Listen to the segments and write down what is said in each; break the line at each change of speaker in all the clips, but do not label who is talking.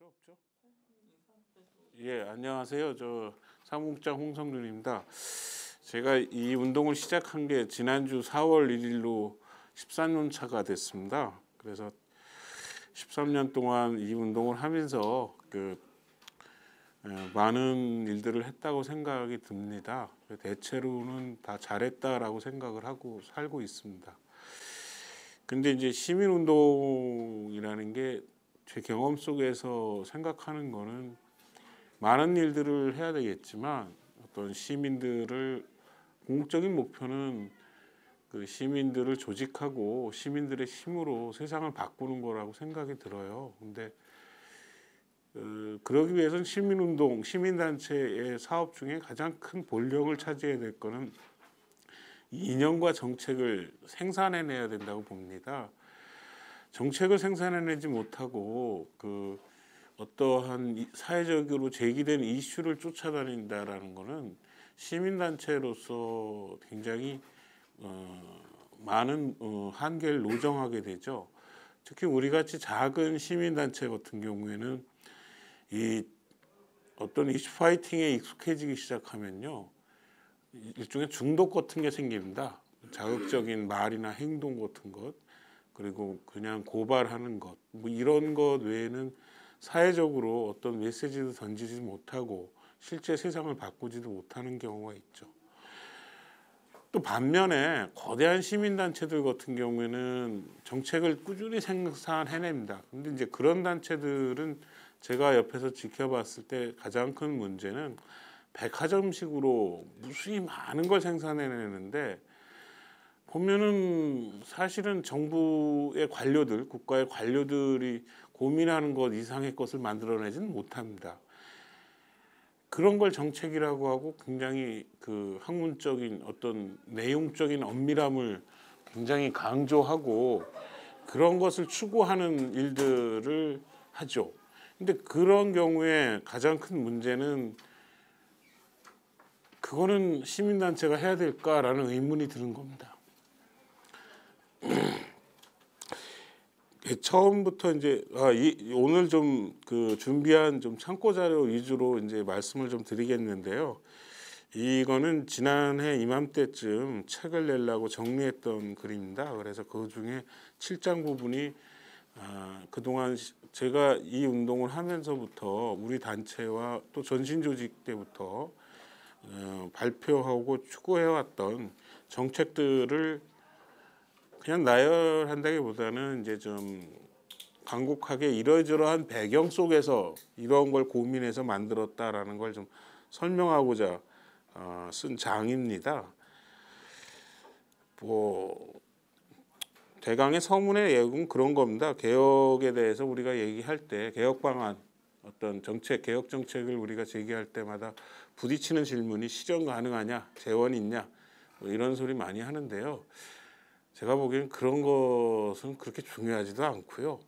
필요 없죠? 예, 안녕하세요. 저 사무국장 홍성준입니다. 제가 이 운동을 시작한 게 지난주 4월 1일로 13년 차가 됐습니다. 그래서 13년 동안 이 운동을 하면서 많은 일들을 했다고 생각이 듭니다. 대체로는 다 잘했다라고 생각을 하고 살고 있습니다. 근데 이제 시민운동이라는 게 제 경험 속에서 생각하는 거는 많은 일들을 해야 되겠지만 어떤 시민들을 궁극적인 목표는 그 시민들을 조직하고 시민들의 힘으로 세상을 바꾸는 거라고 생각이 들어요. 근데 그러기 위해서는 시민운동, 시민단체의 사업 중에 가장 큰 본령을 차지해야 될 거는 이념과 정책을 생산해내야 된다고 봅니다. 정책을 생산해내지 못하고 어떠한 사회적으로 제기된 이슈를 쫓아다닌다라는 것은 시민단체로서 굉장히 많은 한계를 노정하게 되죠. 특히 우리같이 작은 시민단체 같은 경우에는 이 어떤 이슈 파이팅에 익숙해지기 시작하면요, 일종의 중독 같은 게 생깁니다. 자극적인 말이나 행동 같은 것, 그리고 그냥 고발하는 것, 뭐 이런 것 외에는 사회적으로 어떤 메시지도 던지지 못하고 실제 세상을 바꾸지도 못하는 경우가 있죠. 또 반면에 거대한 시민단체들 같은 경우에는 정책을 꾸준히 생산해냅니다. 근데 이제 그런 단체들은 제가 옆에서 지켜봤을 때 가장 큰 문제는 백화점식으로 무수히 많은 걸 생산해내는데 보면은 사실은 정부의 관료들, 국가의 관료들이 고민하는 것 이상의 것을 만들어내지는 못합니다. 그런 걸 정책이라고 하고 굉장히 학문적인 어떤 내용적인 엄밀함을 굉장히 강조하고 그런 것을 추구하는 일들을 하죠. 근데 그런 경우에 가장 큰 문제는 그거는 시민단체가 해야 될까라는 의문이 드는 겁니다. 처음부터 이제 오늘 좀 준비한 좀 참고 자료 위주로 이제 말씀을 좀 드리겠는데요. 이거는 지난해 이맘때쯤 책을 내려고 정리했던 글입니다. 그래서 그 중에 7장 부분이 그동안 제가 이 운동을 하면서부터 우리 단체와 또 전신 조직 때부터 발표하고 추구해왔던 정책들을 그냥 나열한다기보다는 이제 좀 간곡하게 이러저러한 배경 속에서 이런 걸 고민해서 만들었다라는 걸 좀 설명하고자 쓴 장입니다. 뭐 대강의 서문의 내용은 그런 겁니다. 개혁에 대해서 우리가 얘기할 때 개혁 방안, 어떤 정책, 개혁 정책을 우리가 제기할 때마다 부딪히는 질문이 실현 가능하냐, 재원 있냐, 뭐 이런 소리 많이 하는데요. 제가 보기엔 그런 것은 그렇게 중요하지도 않고요.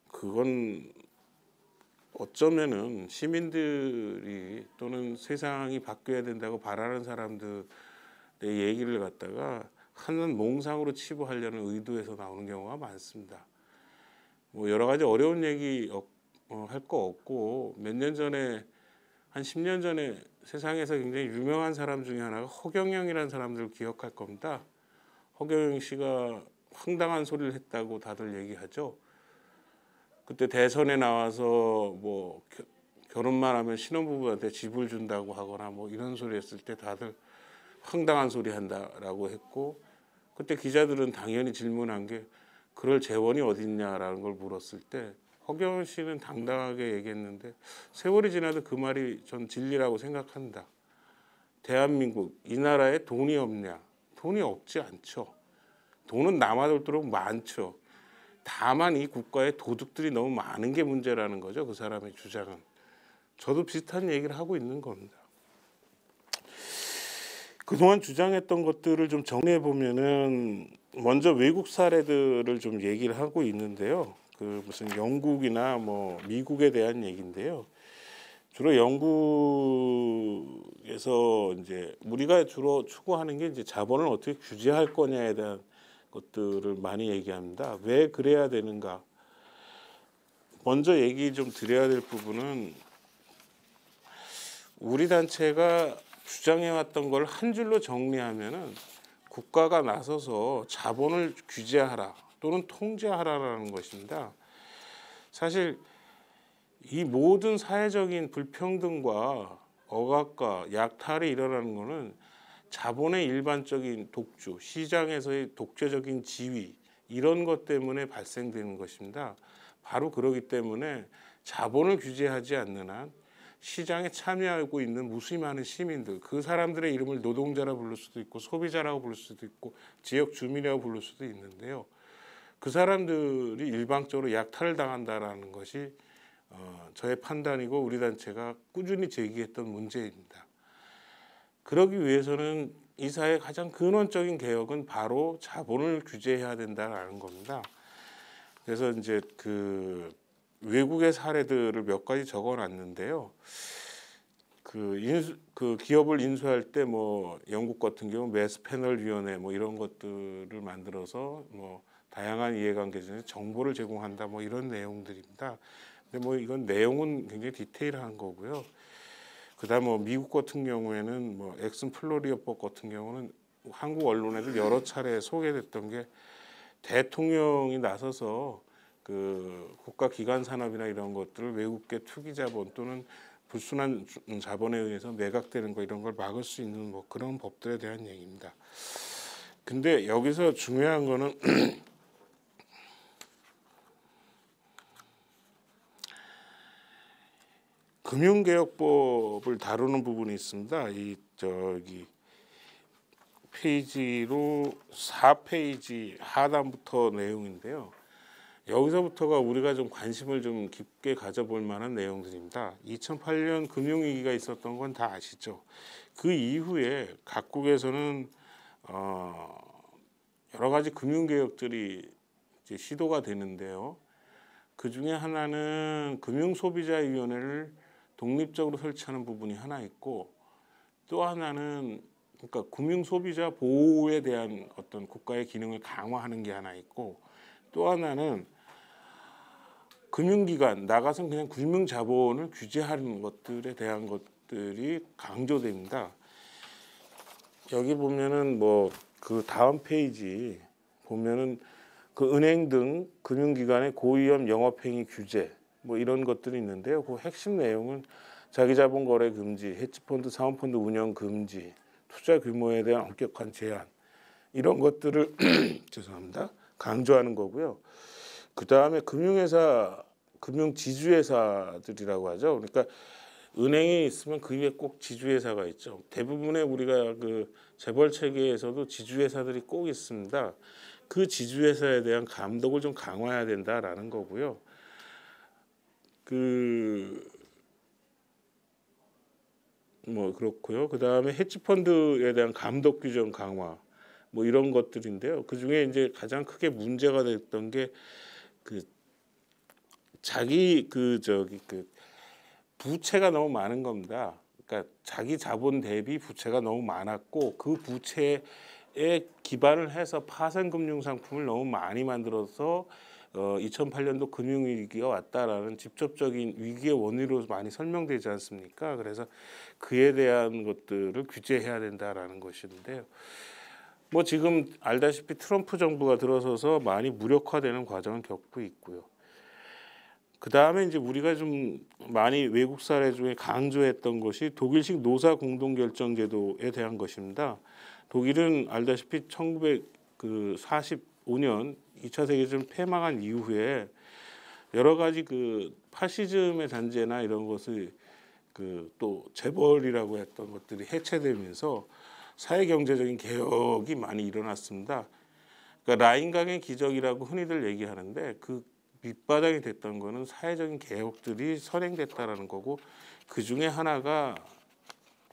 그건 어쩌면은 시민들이 또는 세상이 바뀌어야 된다고 바라는 사람들의 얘기를 갖다가 한 몽상으로 치부하려는 의도에서 나오는 경우가 많습니다. 뭐 여러 가지 어려운 얘기 할 거 없고 몇 년 전에 한 10년 전에 세상에서 굉장히 유명한 사람 중에 하나가 허경영이라는 사람들을 기억할 겁니다. 허경영 씨가 황당한 소리를 했다고 다들 얘기하죠. 그때 대선에 나와서 뭐 결혼만 하면 신혼부부한테 집을 준다고 하거나 뭐 이런 소리 했을 때 다들 황당한 소리 한다라고 했고, 그때 기자들은 당연히 질문한 게 그럴 재원이 어딨냐라는 걸 물었을 때 허경영 씨는 당당하게 얘기했는데 세월이 지나도 그 말이 전 진리라고 생각한다. 대한민국 이 나라에 돈이 없냐? 돈이 없지 않죠. 돈은 남아돌도록 많죠. 다만 이 국가에 도둑들이 너무 많은 게 문제라는 거죠. 그 사람의 주장은. 저도 비슷한 얘기를 하고 있는 겁니다. 그동안 주장했던 것들을 좀 정리해 보면은 먼저 외국 사례들을 좀 얘기를 하고 있는데요. 무슨 영국이나 뭐 미국에 대한 얘기인데요. 주로 영국에서 이제 우리가 주로 추구하는 게 이제 자본을 어떻게 규제할 거냐에 대한 것들을 많이 얘기합니다. 왜 그래야 되는가? 먼저 얘기 좀 드려야 될 부분은 우리 단체가 주장해왔던 걸 한 줄로 정리하면은 국가가 나서서 자본을 규제하라 또는 통제하라라는 것입니다. 사실 이 모든 사회적인 불평등과 억압과 약탈이 일어나는 것은 자본의 일반적인 독주, 시장에서의 독재적인 지위 이런 것 때문에 발생되는 것입니다. 바로 그러기 때문에 자본을 규제하지 않는 한 시장에 참여하고 있는 무수히 많은 시민들, 그 사람들의 이름을 노동자라 부를 수도 있고 소비자라고 부를 수도 있고 지역 주민이라고 부를 수도 있는데요. 그 사람들이 일방적으로 약탈을 당한다라는 것이 저의 판단이고 우리 단체가 꾸준히 제기했던 문제입니다. 그러기 위해서는 이 사회의 가장 근원적인 개혁은 바로 자본을 규제해야 된다라는 겁니다. 그래서 이제 그 외국의 사례들을 몇 가지 적어놨는데요. 그 기업을 인수할 때 뭐 영국 같은 경우 매스 패널 위원회 뭐 이런 것들을 만들어서 뭐 다양한 이해관계 중에 정보를 제공한다 뭐 이런 내용들입니다. 근데 뭐 이건 내용은 굉장히 디테일한 거고요. 그다음 뭐 미국 같은 경우에는 뭐 엑슨 플로리어법 같은 경우는 한국 언론에도 여러 차례 소개됐던 게 대통령이 나서서 그 국가 기관 산업이나 이런 것들을 외국계 투기 자본 또는 불순한 자본에 의해서 매각되는 거 이런 걸 막을 수 있는 뭐 그런 법들에 대한 얘기입니다. 근데 여기서 중요한 거는 금융개혁법을 다루는 부분이 있습니다. 이 저기 페이지로 4페이지 하단부터 내용인데요. 여기서부터가 우리가 좀 관심을 좀 깊게 가져볼 만한 내용들입니다. 2008년 금융위기가 있었던 건 다 아시죠? 그 이후에 각국에서는 여러 가지 금융개혁들이 이제 시도가 되는데요. 그 중에 하나는 금융소비자위원회를 독립적으로 설치하는 부분이 하나 있고 또 하나는 그러니까 금융소비자 보호에 대한 어떤 국가의 기능을 강화하는 게 하나 있고 또 하나는 금융기관 나가서 그냥 금융자본을 규제하는 것들에 대한 것들이 강조됩니다. 여기 보면은 뭐 그 다음 페이지 보면은 그 은행 등 금융기관의 고위험 영업행위 규제 뭐 이런 것들이 있는데요. 그 핵심 내용은 자기자본 거래 금지, 헤지펀드, 사모펀드 운영 금지, 투자 규모에 대한 엄격한 제한 이런 것들을 죄송합니다. 강조하는 거고요. 그 다음에 금융회사, 금융지주회사들이라고 하죠. 그러니까 은행이 있으면 그 위에 꼭 지주회사가 있죠. 대부분의 우리가 그 재벌 체계에서도 지주회사들이 꼭 있습니다. 그 지주회사에 대한 감독을 좀 강화해야 된다라는 거고요. 뭐 그렇고요. 그 다음에 헤지펀드에 대한 감독 규정 강화 뭐 이런 것들인데요. 그 중에 이제 가장 크게 문제가 됐던 게 그 자기 그 부채가 너무 많은 겁니다. 그러니까 자기 자본 대비 부채가 너무 많았고 그 부채에 기반을 해서 파생금융 상품을 너무 많이 만들어서 2008년도 금융위기가 왔다라는 직접적인 위기의 원인으로 많이 설명되지 않습니까? 그래서 그에 대한 것들을 규제해야 된다라는 것인데요. 뭐 지금 알다시피 트럼프 정부가 들어서서 많이 무력화되는 과정을 겪고 있고요. 그 다음에 이제 우리가 좀 많이 외국 사례 중에 강조했던 것이 독일식 노사 공동결정제도에 대한 것입니다. 독일은 알다시피 1945년 2차 세계대전 폐망한 이후에 여러 가지 그 파시즘의 잔재나 이런 것을 그 또 재벌이라고 했던 것들이 해체되면서 사회 경제적인 개혁이 많이 일어났습니다. 그러니까 라인강의 기적이라고 흔히들 얘기하는데 그 밑바닥이 됐던 거는 사회적인 개혁들이 선행됐다라는 거고 그 중에 하나가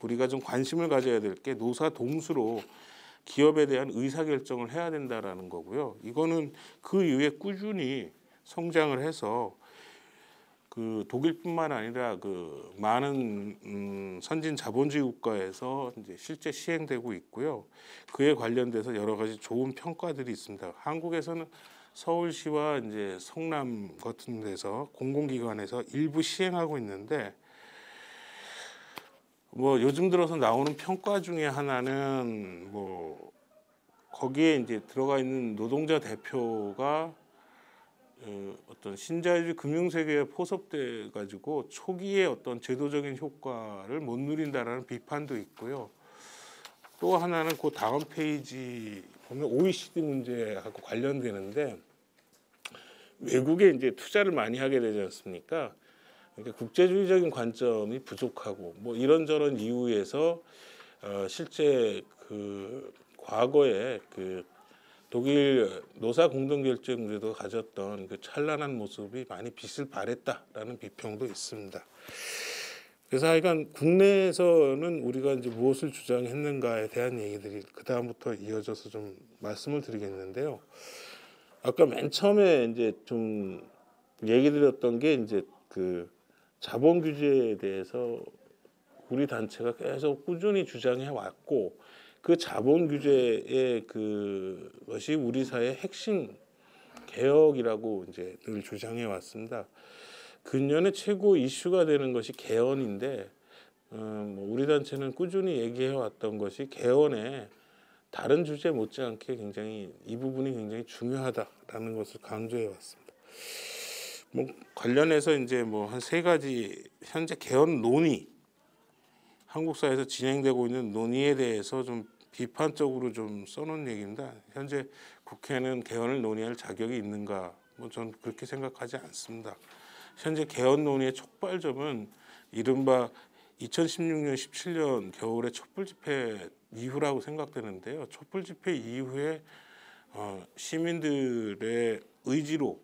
우리가 좀 관심을 가져야 될 게 노사 동수로 기업에 대한 의사결정을 해야 된다라는 거고요. 이거는 그 이후에 꾸준히 성장을 해서 그 독일뿐만 아니라 그 많은 선진 자본주의 국가에서 이제 실제 시행되고 있고요. 그에 관련돼서 여러 가지 좋은 평가들이 있습니다. 한국에서는 서울시와 이제 성남 같은 데서 공공기관에서 일부 시행하고 있는데, 뭐 요즘 들어서 나오는 평가 중에 하나는 뭐 거기에 이제 들어가 있는 노동자 대표가 어떤 신자유주의 금융세계에 포섭돼 가지고 초기에 어떤 제도적인 효과를 못 누린다라는 비판도 있고요. 또 하나는 그 다음 페이지 보면 OECD 문제하고 관련되는데, 외국에 이제 투자를 많이 하게 되지 않습니까? 그러니까 국제주의적인 관점이 부족하고 뭐 이런저런 이유에서 실제 그 과거에 그 독일 노사 공동결정제도 가졌던 그 찬란한 모습이 많이 빛을 발했다라는 비평도 있습니다. 그래서 하여간 국내에서는 우리가 이제 무엇을 주장했는가에 대한 얘기들이 그 다음부터 이어져서 좀 말씀을 드리겠는데요. 아까 맨 처음에 이제 좀 얘기 드렸던 게 이제 그 자본 규제에 대해서 우리 단체가 계속 꾸준히 주장해 왔고, 그 자본 규제의 그것이 우리 사회의 핵심 개혁이라고 이제 늘 주장해 왔습니다. 근년에 최고 이슈가 되는 것이 개헌인데, 뭐 우리 단체는 꾸준히 얘기해 왔던 것이 개헌에 다른 주제 못지않게 굉장히 이 부분이 굉장히 중요하다라는 것을 강조해 왔습니다. 뭐 관련해서 이제 뭐 한 세 가지 현재 개헌 논의, 한국 사회에서 진행되고 있는 논의에 대해서 좀 비판적으로 좀 써놓은 얘기입니다. 현재 국회는 개헌을 논의할 자격이 있는가? 뭐 전 그렇게 생각하지 않습니다. 현재 개헌 논의의 촉발점은 이른바 2016년, 17년 겨울의 촛불 집회 이후라고 생각되는데요. 촛불 집회 이후에 시민들의 의지로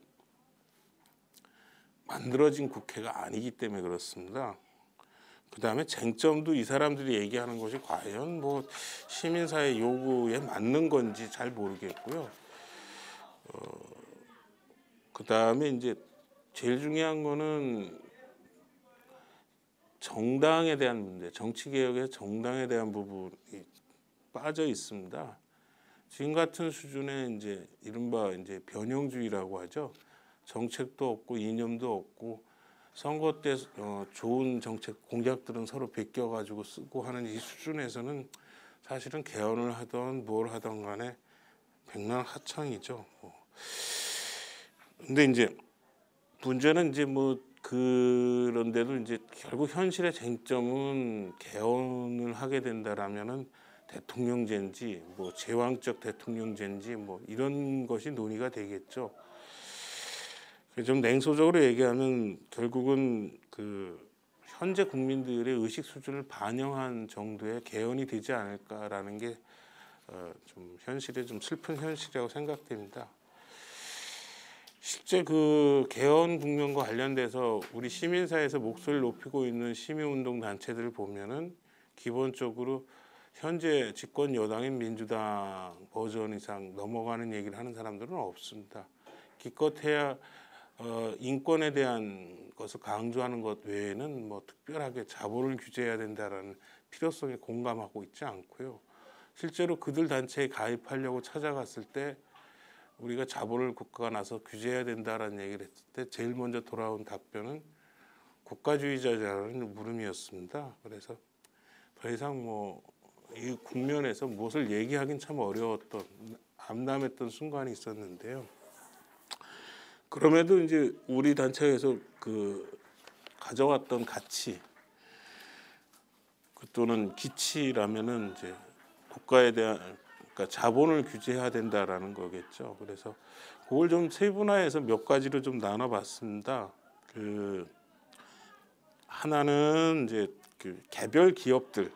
만들어진 국회가 아니기 때문에 그렇습니다. 그 다음에 쟁점도 이 사람들이 얘기하는 것이 과연 뭐 시민사회 요구에 맞는 건지 잘 모르겠고요. 그 다음에 이제 제일 중요한 거는 정당에 대한 문제, 정치개혁의 정당에 대한 부분이 빠져 있습니다. 지금 같은 수준의 이제 이른바 이제 변형주의라고 하죠. 정책도 없고 이념도 없고 선거 때 좋은 정책 공약들은 서로 베껴가지고 쓰고 하는 이 수준에서는 사실은 개헌을 하던 뭘 하던 간에 백난하청이죠. 근데 이제 문제는 이제 뭐 그런데도 이제 결국 현실의 쟁점은 개헌을 하게 된다라면은 대통령제인지 뭐 제왕적 대통령제인지 뭐 이런 것이 논의가 되겠죠. 좀 냉소적으로 얘기하면 결국은 그 현재 국민들의 의식 수준을 반영한 정도의 개헌이 되지 않을까라는 게 좀 현실에 좀 슬픈 현실이라고 생각됩니다. 실제 그 개헌 국면과 관련돼서 우리 시민사회에서 목소리를 높이고 있는 시민운동 단체들을 보면은 기본적으로 현재 집권 여당인 민주당 버전 이상 넘어가는 얘기를 하는 사람들은 없습니다. 기껏해야 인권에 대한 것을 강조하는 것 외에는 뭐 특별하게 자본을 규제해야 된다라는 필요성에 공감하고 있지 않고요. 실제로 그들 단체에 가입하려고 찾아갔을 때 우리가 자본을 국가가 나서 규제해야 된다라는 얘기를 했을 때 제일 먼저 돌아온 답변은 국가주의자라는 물음이었습니다. 그래서 더 이상 뭐 이 국면에서 무엇을 얘기하긴 참 어려웠던 암담했던 순간이 있었는데요. 그럼에도 이제 우리 단체에서 그 가져왔던 가치 또는 기치라면은 이제 국가에 대한 그러니까 자본을 규제해야 된다라는 거겠죠. 그래서 그걸 좀 세분화해서 몇 가지로 좀 나눠봤습니다. 그 하나는 이제 그 개별 기업들의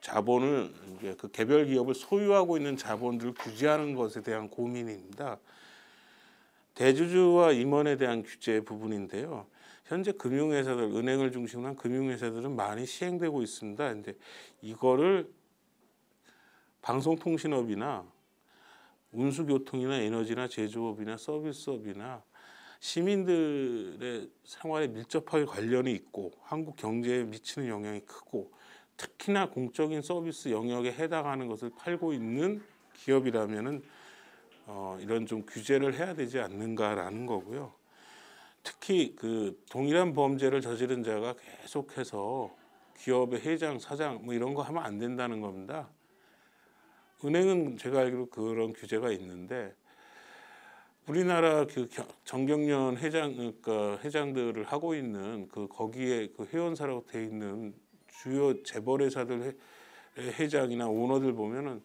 자본을 그 개별 기업을 소유하고 있는 자본들을 규제하는 것에 대한 고민입니다. 대주주와 임원에 대한 규제 부분인데요. 현재 금융회사들, 은행을 중심으로 한 금융회사들은 많이 시행되고 있습니다. 근데 이거를 방송통신업이나 운수교통이나 에너지나 제조업이나 서비스업이나 시민들의 생활에 밀접하게 관련이 있고 한국 경제에 미치는 영향이 크고 특히나 공적인 서비스 영역에 해당하는 것을 팔고 있는 기업이라면은 이런 좀 규제를 해야 되지 않는가라는 거고요. 특히 그 동일한 범죄를 저지른 자가 계속해서 기업의 회장, 사장 뭐 이런 거 하면 안 된다는 겁니다. 은행은 제가 알기로 그런 규제가 있는데 우리나라 그 정경련 회장, 그러니까 회장들을 하고 있는 그 거기에 그 회원사라고 돼 있는 주요 재벌회사들 회장이나 오너들 보면은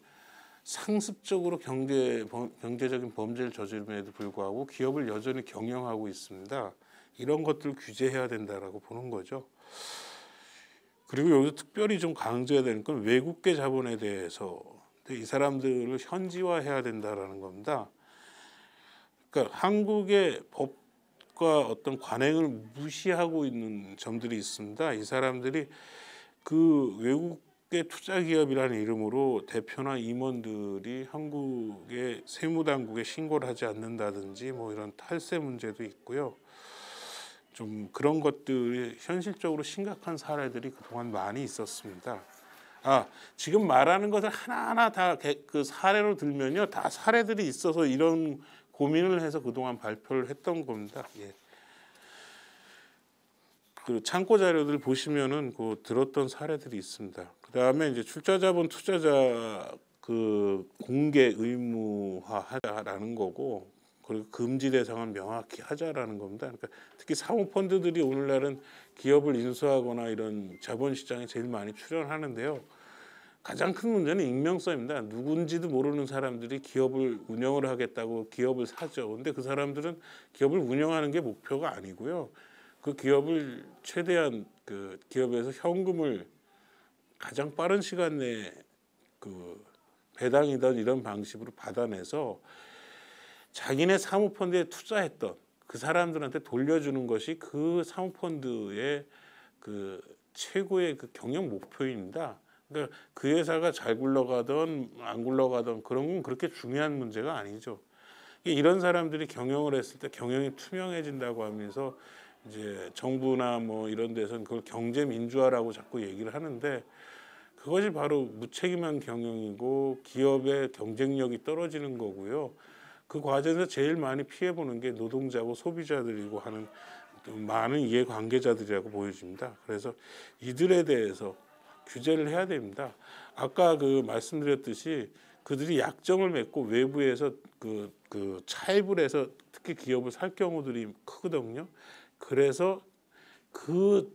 상습적으로 경제적인 범죄를 저지름에도 불구하고 기업을 여전히 경영하고 있습니다. 이런 것들을 규제해야 된다라고 보는 거죠. 그리고 여기서 특별히 좀 강조해야 되는 건 외국계 자본에 대해서 이 사람들을 현지화해야 된다라는 겁니다. 그러니까 한국의 법과 어떤 관행을 무시하고 있는 점들이 있습니다. 이 사람들이 그 외국의 투자기업이라는 이름으로 대표나 임원들이 한국의 세무당국에 신고를 하지 않는다든지 뭐 이런 탈세 문제도 있고요. 좀 그런 것들이 현실적으로 심각한 사례들이 그동안 많이 있었습니다. 지금 말하는 것을 하나하나 다 그 사례로 들면요, 다 사례들이 있어서 이런 고민을 해서 그동안 발표를 했던 겁니다. 예. 그 참고 자료들 보시면은 그 들었던 사례들이 있습니다. 그 다음에 이제 출자자본 투자자 그 공개 의무화하자라는 거고, 그리고 금지 대상은 명확히 하자라는 겁니다. 그러니까 특히 사모펀드들이 오늘날은 기업을 인수하거나 이런 자본시장에 제일 많이 출연하는데요. 가장 큰 문제는 익명성입니다. 누군지도 모르는 사람들이 기업을 운영을 하겠다고 기업을 사죠. 근데 그 사람들은 기업을 운영하는 게 목표가 아니고요. 그 기업을 최대한 그 기업에서 현금을 가장 빠른 시간 내에 그 배당이든 이런 방식으로 받아내서 자기네 사모펀드에 투자했던 그 사람들한테 돌려주는 것이 그 사모펀드의 그 최고의 그 경영 목표입니다. 그러니까 그 회사가 잘 굴러가던 안 굴러가던 그런 건 그렇게 중요한 문제가 아니죠. 이런 사람들이 경영을 했을 때 경영이 투명해진다고 하면서 이제 정부나 뭐 이런 데서는 그걸 경제 민주화라고 자꾸 얘기를 하는데 그것이 바로 무책임한 경영이고 기업의 경쟁력이 떨어지는 거고요. 그 과정에서 제일 많이 피해 보는 게 노동자고 소비자들이고 하는 많은 이해관계자들이라고 보여집니다. 그래서 이들에 대해서 규제를 해야 됩니다. 아까 그 말씀드렸듯이 그들이 약정을 맺고 외부에서 그 차입을 해서 특히 기업을 살 경우들이 크거든요. 그래서 그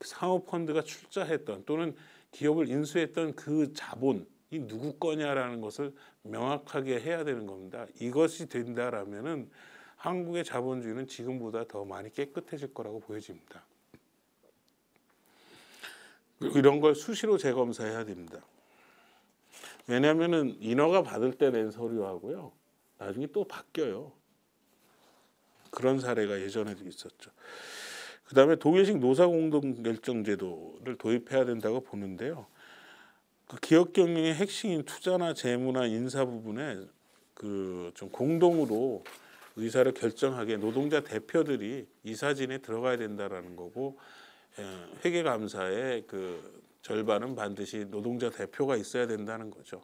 사모펀드가 출자했던 또는 기업을 인수했던 그 자본이 누구 거냐라는 것을 명확하게 해야 되는 겁니다. 이것이 된다라면은 한국의 자본주의는 지금보다 더 많이 깨끗해질 거라고 보여집니다. 이런 걸 수시로 재검사해야 됩니다. 왜냐하면은 인허가 받을 때 낸 서류하고요, 나중에 또 바뀌어요. 그런 사례가 예전에도 있었죠. 그 다음에 독일식 노사공동결정제도를 도입해야 된다고 보는데요. 그 기업 경영의 핵심인 투자나 재무나 인사 부분에 그 좀 공동으로 의사를 결정하게 노동자 대표들이 이사진에 들어가야 된다라는 거고, 회계감사의 그 절반은 반드시 노동자 대표가 있어야 된다는 거죠.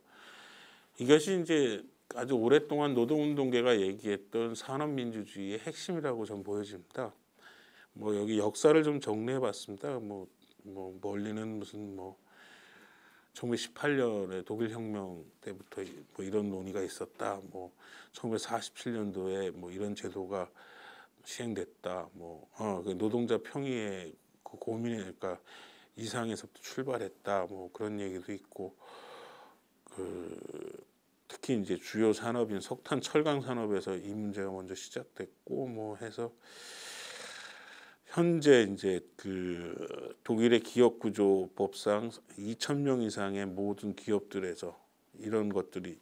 이것이 이제 아주 오랫동안 노동운동계가 얘기했던 산업민주주의의 핵심이라고 전 보여집니다. 뭐 여기 역사를 좀 정리해봤습니다. 뭐 멀리는 무슨 1918년에 독일혁명 때부터 뭐 이런 논의가 있었다. 1947년도에 뭐 이런 제도가 시행됐다. 그 노동자 평의의 그 고민에 그러니까 이상에서부터 출발했다. 뭐 그런 얘기도 있고, 특히 이제 주요 산업인 석탄, 철강 산업에서 이 문제가 먼저 시작됐고 뭐 해서 현재 이제 그 독일의 기업 구조 법상 2,000명 이상의 모든 기업들에서 이런 것들이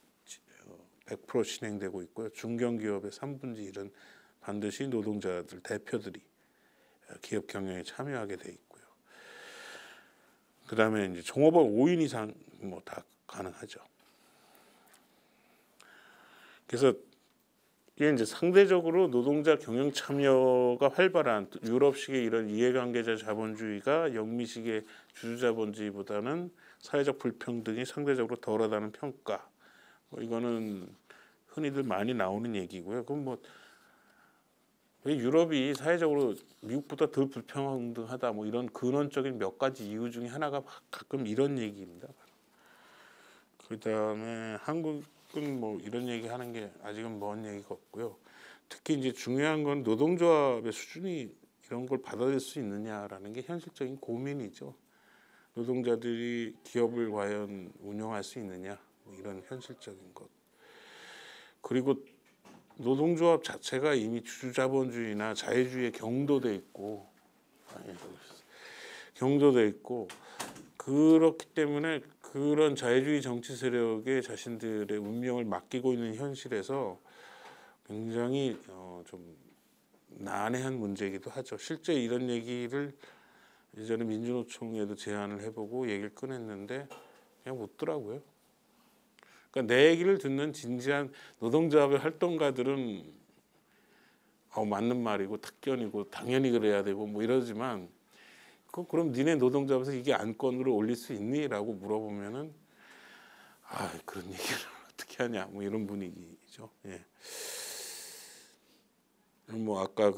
100% 진행되고 있고요. 중견기업의 3분의 1은 반드시 노동자들 대표들이 기업 경영에 참여하게 돼 있고요. 그다음에 이제 종업원 5인 이상 뭐 다 가능하죠. 그래서 이게 이제 상대적으로 노동자 경영 참여가 활발한 유럽식의 이런 이해관계자 자본주의가 영미식의 주주자본주의보다는 사회적 불평등이 상대적으로 덜하다는 평가. 이거는 흔히들 많이 나오는 얘기고요. 그럼 뭐 왜 유럽이 사회적으로 미국보다 덜 불평등하다 뭐 이런 근원적인 몇 가지 이유 중에 하나가 가끔 이런 얘기입니다. 그다음에 한국은 뭐 이런 얘기 하는 게 아직은 먼 얘기가 없고요. 특히 이제 중요한 건 노동조합의 수준이 이런 걸 받아들일 수 있느냐라는 게 현실적인 고민이죠. 노동자들이 기업을 과연 운영할 수 있느냐 뭐 이런 현실적인 것. 그리고 노동조합 자체가 이미 주주자본주의나 자유주의에 경도돼 있고 그렇기 때문에 그런 자유주의 정치 세력에 자신들의 운명을 맡기고 있는 현실에서 굉장히 좀 난해한 문제이기도 하죠. 실제 이런 얘기를 예전에 민주노총에도 제안을 해보고 얘기를 꺼냈는데 그냥 묻더라고요. 그러니까 내 얘기를 듣는 진지한 노동조합의 활동가들은 맞는 말이고 특견이고 당연히 그래야 되고 뭐 이러지만 그럼 니네 노동조합에서 이게 안건으로 올릴 수 있니? 라고 물어보면은 그런 얘기를 어떻게 하냐 뭐 이런 분위기죠. 예. 뭐 아까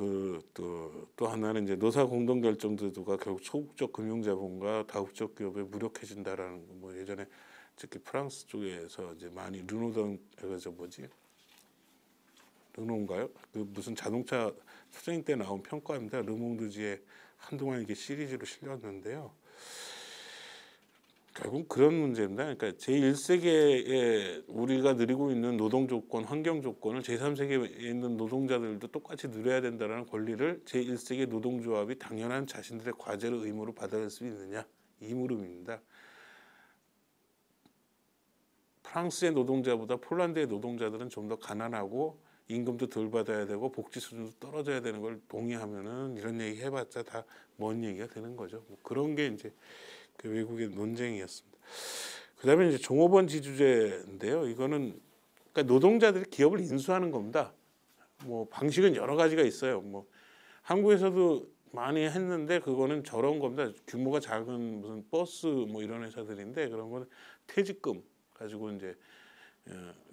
또 하나는 이제 노사 공동 결정 제도가 결국 소극적 금융자본과 다국적 기업에 무력해진다라는 거. 뭐 예전에 특히 프랑스 쪽에서 이제 많이 르노던에서 르노인가요? 그 무슨 자동차 투쟁 때 나온 평가입니다. 르몽드지에 한동안 이게 시리즈로 실렸는데요. 결국 그런 문제입니다. 그러니까 제1세계에 우리가 누리고 있는 노동 조건, 환경 조건을 제3세계에 있는 노동자들도 똑같이 누려야 된다는 권리를 제1세계 노동조합이 당연한 자신들의 과제를 의무로 받아들일 수 있느냐 이 물음입니다. 프랑스의 노동자보다 폴란드의 노동자들은 좀 더 가난하고 임금도 덜 받아야 되고 복지 수준도 떨어져야 되는 걸 동의하면은 이런 얘기 해봤자 다 먼 얘기가 되는 거죠. 뭐 그런 게 이제 그 외국의 논쟁이었습니다. 그다음에 이제 종업원 지주제인데요. 이거는 그러니까 노동자들이 기업을 인수하는 겁니다. 뭐 방식은 여러 가지가 있어요. 뭐 한국에서도 많이 했는데 그거는 저런 겁니다. 규모가 작은 무슨 버스 뭐 이런 회사들인데 그런 거는 퇴직금 가지고 이제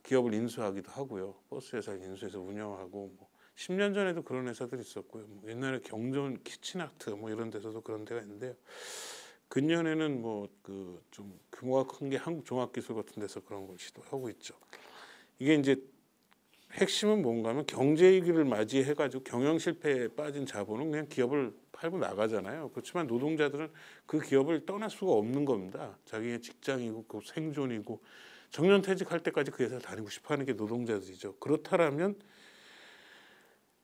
기업을 인수하기도 하고요. 버스 회사를 인수해서 운영하고 뭐 10년 전에도 그런 회사들이 있었고요. 뭐 옛날에 경전 키친아트 뭐 이런 데서도 그런 데가 있는데요. 근년에는 뭐 그 좀 규모가 큰 게 한국종합기술 같은 데서 그런 걸 시도하고 있죠. 이게 이제 핵심은 뭔가 하면 경제 위기를 맞이해 가지고 경영 실패에 빠진 자본은 그냥 기업을 팔고 나가잖아요. 그렇지만 노동자들은 그 기업을 떠날 수가 없는 겁니다. 자기의 직장이고 그 생존이고 정년퇴직할 때까지 그 회사를 다니고 싶어하는 게 노동자들이죠. 그렇다면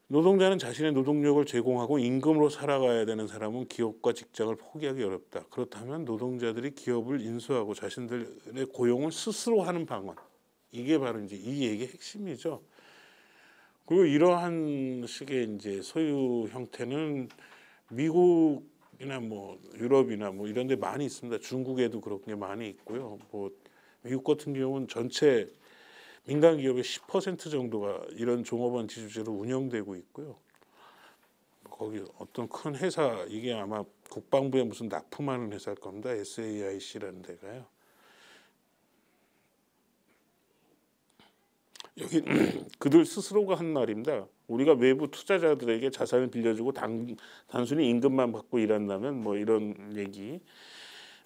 노동자는 자신의 노동력을 제공하고 임금으로 살아가야 되는 사람은 기업과 직장을 포기하기 어렵다. 그렇다면 노동자들이 기업을 인수하고 자신들의 고용을 스스로 하는 방안. 이게 바로 이제 이 얘기의 핵심이죠. 그리고 이러한 식의 이제 소유 형태는 미국이나 뭐 유럽이나 뭐 이런 데 많이 있습니다. 중국에도 그런 게 많이 있고요. 뭐 미국 같은 경우는 전체 민간 기업의 10% 정도가 이런 종업원 지주제로 운영되고 있고요. 거기 어떤 큰 회사 이게 아마 국방부에 무슨 납품하는 회사일 겁니다. SAIC라는 데가요. 여기 그들 스스로가 한 말입니다. 우리가 외부 투자자들에게 자산을 빌려주고 단순히 임금만 받고 일한다면 뭐 이런 얘기.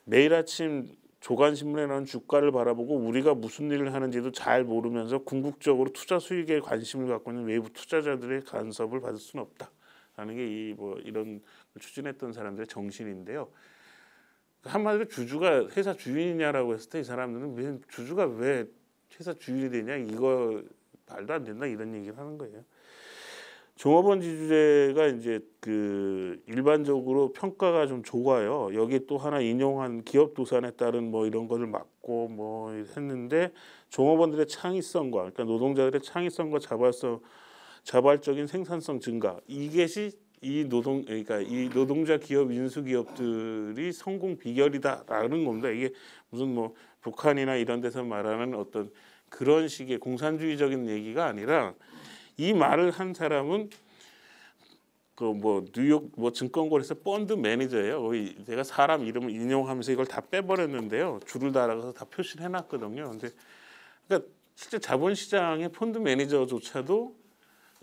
매일 아침 조간신문에 나온 주가를 바라보고 우리가 무슨 일을 하는지도 잘 모르면서 궁극적으로 투자 수익에 관심을 갖고 있는 외부 투자자들의 간섭을 받을 수는 없다라는 게 이 뭐 이런 추진했던 사람들의 정신인데요. 한마디로 주주가 회사 주인이냐라고 했을 때 이 사람들은 주주가 왜 회사 주인이 되냐 이거 말도 안 된다 이런 얘기를 하는 거예요. 종업원 지주제가 이제 그 일반적으로 평가가 좀 좋아요. 여기 또 하나 인용한 기업 도산에 따른 뭐 이런 것을 막고 뭐 했는데 종업원들의 창의성과 그러니까 노동자들의 창의성과 자발적인 생산성 증가 이것이 그러니까 이 노동자 기업 인수 기업들이 성공 비결이다라는 겁니다. 이게 무슨 뭐 북한이나 이런 데서 말하는 어떤 그런 식의 공산주의적인 얘기가 아니라 이 말을 한 사람은 그 뭐 뉴욕 뭐 증권거래소 펀드 매니저예요. 제가 사람 이름을 인용하면서 이걸 다 빼버렸는데요. 줄을 달아서 다 표시를 해놨거든요. 근데 그러니까 실제 자본시장의 펀드 매니저조차도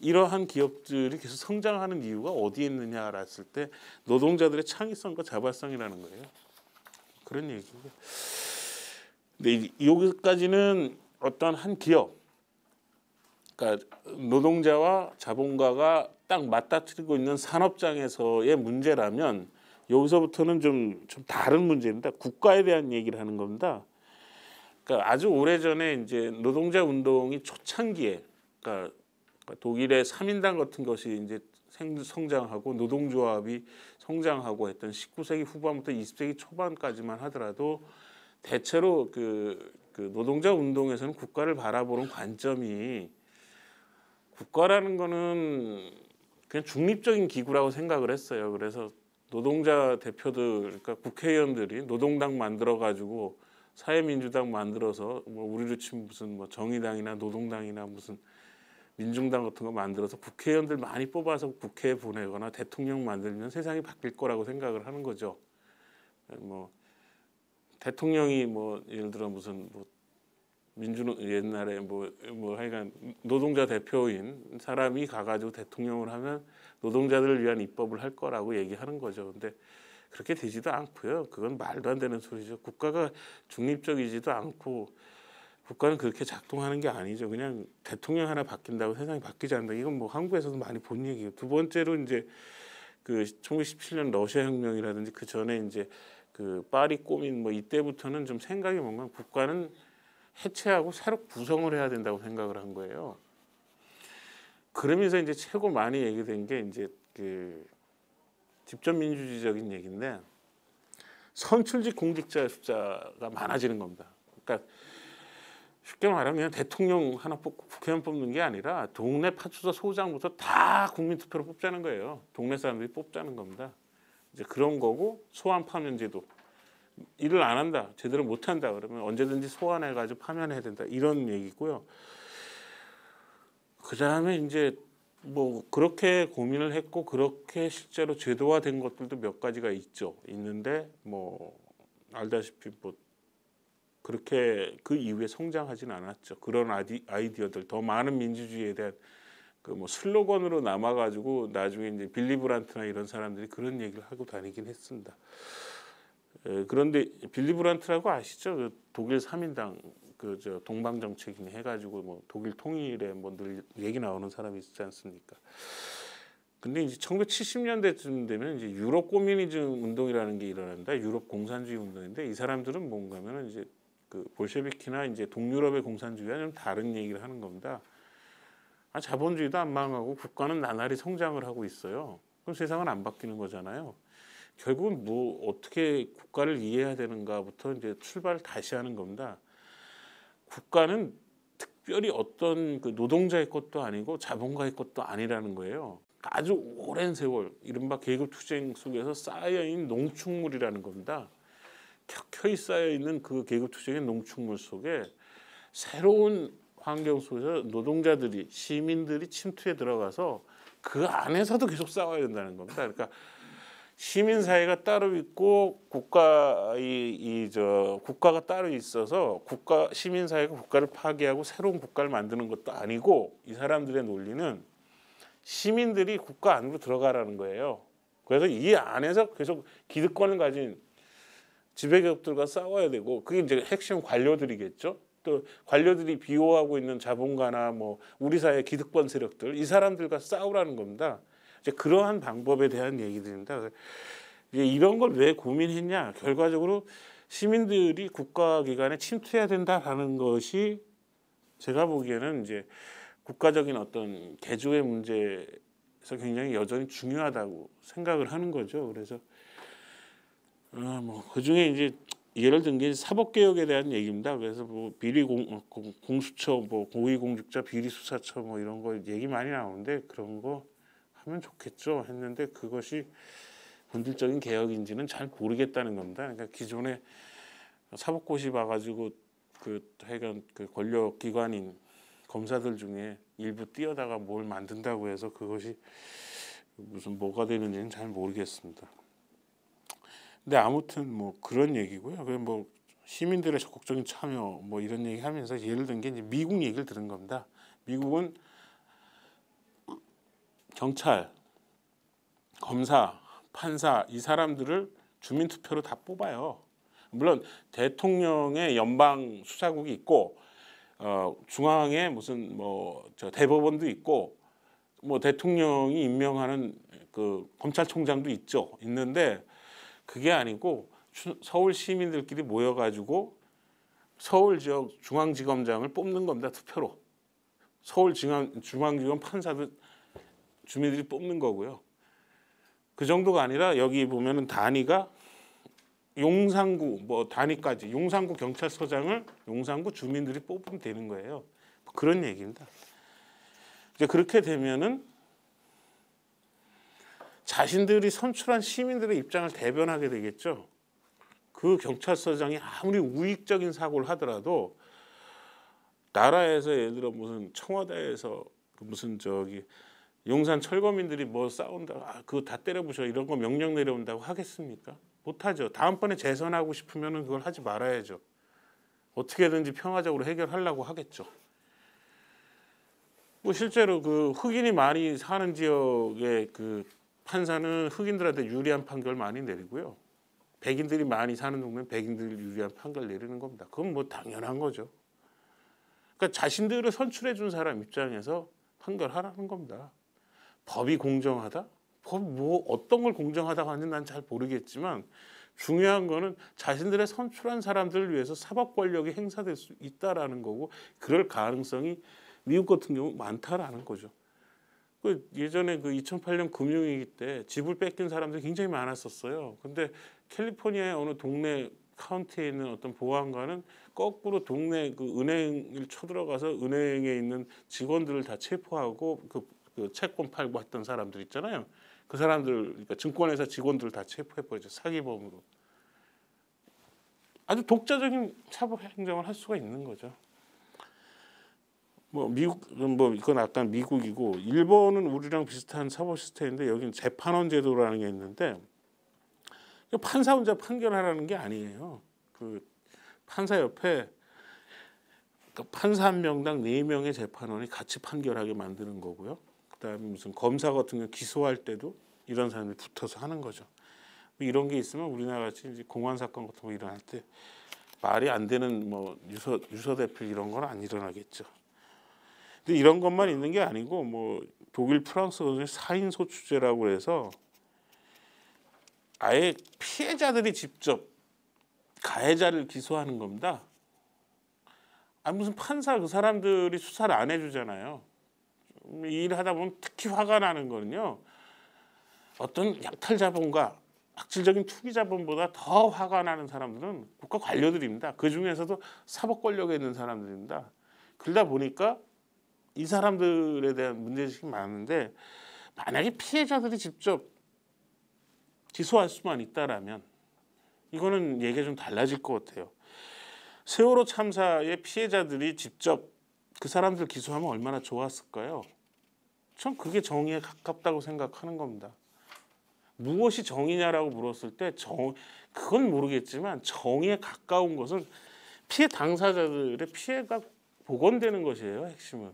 이러한 기업들이 계속 성장하는 이유가 어디에 있느냐라 했을 때 노동자들의 창의성과 자발성이라는 거예요. 그런 얘기고요. 근데 여기까지는 어떤 한 기업, 그러니까 노동자와 자본가가 딱 맞닥뜨리고 있는 산업장에서의 문제라면 여기서부터는 좀 다른 문제입니다. 국가에 대한 얘기를 하는 겁니다. 그러니까 아주 오래전에 이제 노동자 운동이 초창기에, 그러니까 독일의 3인당 같은 것이 이제 성장하고 노동조합이 성장하고 했던 19세기 후반부터 20세기 초반까지만 하더라도 대체로 그 노동자 운동에서는 국가를 바라보는 관점이 국가라는 거는 그냥 중립적인 기구라고 생각을 했어요. 그래서 노동자 대표들, 그러니까 국회의원들이 노동당 만들어 가지고 사회민주당 만들어서 뭐 우리로 치면 무슨 뭐 정의당이나 노동당이나 무슨 민중당 같은 거 만들어서 국회의원들 많이 뽑아서 국회에 보내거나 대통령 만들면 세상이 바뀔 거라고 생각을 하는 거죠. 뭐 대통령이 뭐 예를 들어 무슨 뭐 옛날에 뭐 하여간 노동자 대표인 사람이 가가지고 대통령을 하면 노동자들을 위한 입법을 할 거라고 얘기하는 거죠. 근데 그렇게 되지도 않고요. 그건 말도 안 되는 소리죠. 국가가 중립적이지도 않고 국가는 그렇게 작동하는 게 아니죠. 그냥 대통령 하나 바뀐다고 세상이 바뀌지 않는다. 이건 뭐 한국에서도 많이 본 얘기예요. 두 번째로 이제 그 1917년 러시아 혁명이라든지 그 전에 이제 그 파리 꼬민 뭐 이때부터는 좀 생각이 뭔가 국가는 해체하고 새로 구성을 해야 된다고 생각을 한 거예요. 그러면서 이제 최고 많이 얘기된 게 이제 그 집권민주주의적인 얘기인데 선출직 공직자 숫자가 많아지는 겁니다. 그러니까 쉽게 말하면 그냥 대통령 하나 뽑고 국회의원 뽑는 게 아니라 동네 파출소 소장부터 다 국민투표로 뽑자는 거예요. 동네 사람들이 뽑자는 겁니다. 이제 그런 거고 소환 파면제도. 일을 안 한다, 제대로 못 한다 그러면 언제든지 소환해가지고 파면해야 된다 이런 얘기고요. 그 다음에 이제 뭐 그렇게 고민을 했고 그렇게 실제로 제도화된 것들도 몇 가지가 있는데 뭐 알다시피 뭐 그렇게 그 이후에 성장하진 않았죠. 그런 아이디어들 더 많은 민주주의에 대한 그 뭐 슬로건으로 남아가지고 나중에 이제 빌리 브란트나 이런 사람들이 그런 얘기를 하고 다니긴 했습니다. 그런데 빌리 브란트라고 아시죠? 그 독일 3인당 그 저 동방 정책인 해가지고 뭐 독일 통일에 뭐 늘 얘기 나오는 사람이 있지 않습니까? 근데 이제 1970년대쯤 되면 이제 유럽 꼬미니즘 운동이라는 게 일어난다. 유럽 공산주의 운동인데 이 사람들은 뭔가면은 이제 그 볼셰비키나 이제 동유럽의 공산주의와 좀 다른 얘기를 하는 겁니다. 자본주의도 안 망하고 국가는 나날이 성장을 하고 있어요. 그럼 세상은 안 바뀌는 거잖아요. 결국은 뭐 어떻게 국가를 이해해야 되는가부터 이제 출발을 다시 하는 겁니다. 국가는 특별히 어떤 그 노동자의 것도 아니고 자본가의 것도 아니라는 거예요. 아주 오랜 세월 이른바 계급투쟁 속에서 쌓여있는 농축물이라는 겁니다. 켜켜이 쌓여있는 그 계급투쟁의 농축물 속에 새로운 환경 속에서 노동자들이 시민들이 침투해 들어가서 그 안에서도 계속 싸워야 된다는 겁니다. 그러니까 시민 사회가 따로 있고 국가가 따로 있어서 시민 사회가 국가를 파괴하고 새로운 국가를 만드는 것도 아니고 이 사람들의 논리는 시민들이 국가 안으로 들어가라는 거예요. 그래서 이 안에서 계속 기득권을 가진 지배기업들과 싸워야 되고 그게 이제 핵심 관료들이겠죠. 또 관료들이 비호하고 있는 자본가나 뭐 우리 사회 기득권 세력들 이 사람들과 싸우라는 겁니다. 이제 그러한 방법에 대한 얘기들입니다. 이제 이런 걸 왜 고민했냐? 결과적으로 시민들이 국가기관에 침투해야 된다라는 것이 제가 보기에는 이제 국가적인 어떤 개조의 문제에서 굉장히 여전히 중요하다고 생각을 하는 거죠. 그래서 뭐 그중에 이제 예를 든 게 사법개혁에 대한 얘기입니다. 그래서 뭐 비리 공수처, 뭐 고위공직자 비리수사처 뭐 이런 거 얘기 많이 나오는데 그런 거 하면 좋겠죠 했는데 그것이 본질적인 개혁인지는 잘 모르겠다는 겁니다. 그러니까 기존에 사법고시 봐가지고 하여간 그 권력기관인 검사들 중에 일부 띄어다가 뭘 만든다고 해서 그것이 무슨 뭐가 되는지는 잘 모르겠습니다. 근데 아무튼 뭐 그런 얘기고요. 뭐 시민들의 적극적인 참여 뭐 이런 얘기하면서 예를 든 게 이제 미국 얘기를 들은 겁니다. 미국은 경찰, 검사, 판사 이 사람들을 주민 투표로 다 뽑아요. 물론 대통령의 연방 수사국이 있고 중앙에 무슨 뭐 저 대법원도 있고 뭐 대통령이 임명하는 그 검찰총장도 있는데 그게 아니고 서울 시민들끼리 모여가지고 서울 지역 중앙지검장을 뽑는 겁니다. 투표로. 서울 중앙지검 판사도 주민들이 뽑는 거고요. 그 정도가 아니라 여기 보면은 단위가 용산구 뭐 단위까지 용산구 경찰서장을 용산구 주민들이 뽑으면 되는 거예요. 그런 얘기입니다. 이제 그렇게 되면은 자신들이 선출한 시민들의 입장을 대변하게 되겠죠. 그 경찰서장이 아무리 우익적인 사고를 하더라도 나라에서 예를 들어 무슨 청와대에서 무슨 저기 용산 철거민들이 뭐 싸운다, 그거 다 때려부셔 이런 거 명령 내려온다고 하겠습니까? 못하죠. 다음번에 재선하고 싶으면 그걸 하지 말아야죠. 어떻게든지 평화적으로 해결하려고 하겠죠. 뭐 실제로 그 흑인이 많이 사는 지역의 그 판사는 흑인들한테 유리한 판결 많이 내리고요. 백인들이 많이 사는 동네는 백인들 유리한 판결 내리는 겁니다. 그건 뭐 당연한 거죠. 그러니까 자신들을 선출해 준 사람 입장에서 판결하라는 겁니다. 법이 공정하다? 법 뭐 어떤 걸 공정하다고 하는지 난 잘 모르겠지만 중요한 거는 자신들의 선출한 사람들을 위해서 사법 권력이 행사될 수 있다라는 거고 그럴 가능성이 미국 같은 경우 많다라는 거죠. 그 예전에 그 2008년 금융위기 때 집을 뺏긴 사람들이 굉장히 많았었어요. 근데 캘리포니아의 어느 동네 카운티에 있는 어떤 보안관은 거꾸로 동네 그 은행을 쳐들어가서 은행에 있는 직원들을 다 체포하고 그 채권 팔고 했던 사람들 있잖아요. 그 사람들 그러니까 증권회사 직원들을 다 체포해버리죠. 사기범으로. 아주 독자적인 사법 행정을 할 수가 있는 거죠. 뭐 미국은 뭐 이건 약간 미국이고 일본은 우리랑 비슷한 사법 시스템인데 여기는 재판원 제도라는 게 있는데 판사 혼자 판결하라는 게 아니에요. 그 판사 옆에 판사 한 명당 4명의 재판원이 같이 판결하게 만드는 거고요. 그다음에 무슨 검사 같은 경우 기소할 때도 이런 사람들이 붙어서 하는 거죠. 뭐 이런 게 있으면 우리나라 같이 이제 공안 사건 같은 거 일어날 때 말이 안 되는 뭐 유서 대표 이런 건 안 일어나겠죠. 근데 이런 것만 있는 게 아니고 뭐 독일, 프랑스 같은 4인 소추제라고 해서 아예 피해자들이 직접 가해자를 기소하는 겁니다. 아니 무슨 판사 그 사람들이 수사를 안 해주잖아요. 이 일을 하다 보면 특히 화가 나는 거는요. 어떤 약탈 자본과 악질적인 투기 자본보다 더 화가 나는 사람들은 국가 관료들입니다. 그 중에서도 사법 권력에 있는 사람들입니다. 그러다 보니까 이 사람들에 대한 문제의식이 많은데 만약에 피해자들이 직접 기소할 수만 있다라면 이거는 얘기가 좀 달라질 것 같아요. 세월호 참사의 피해자들이 직접 그 사람들 기소하면 얼마나 좋았을까요? 전 그게 정의에 가깝다고 생각하는 겁니다. 무엇이 정의냐라고 물었을 때 그건 모르겠지만 정의에 가까운 것은 피해 당사자들의 피해가 복원되는 것이에요. 핵심은.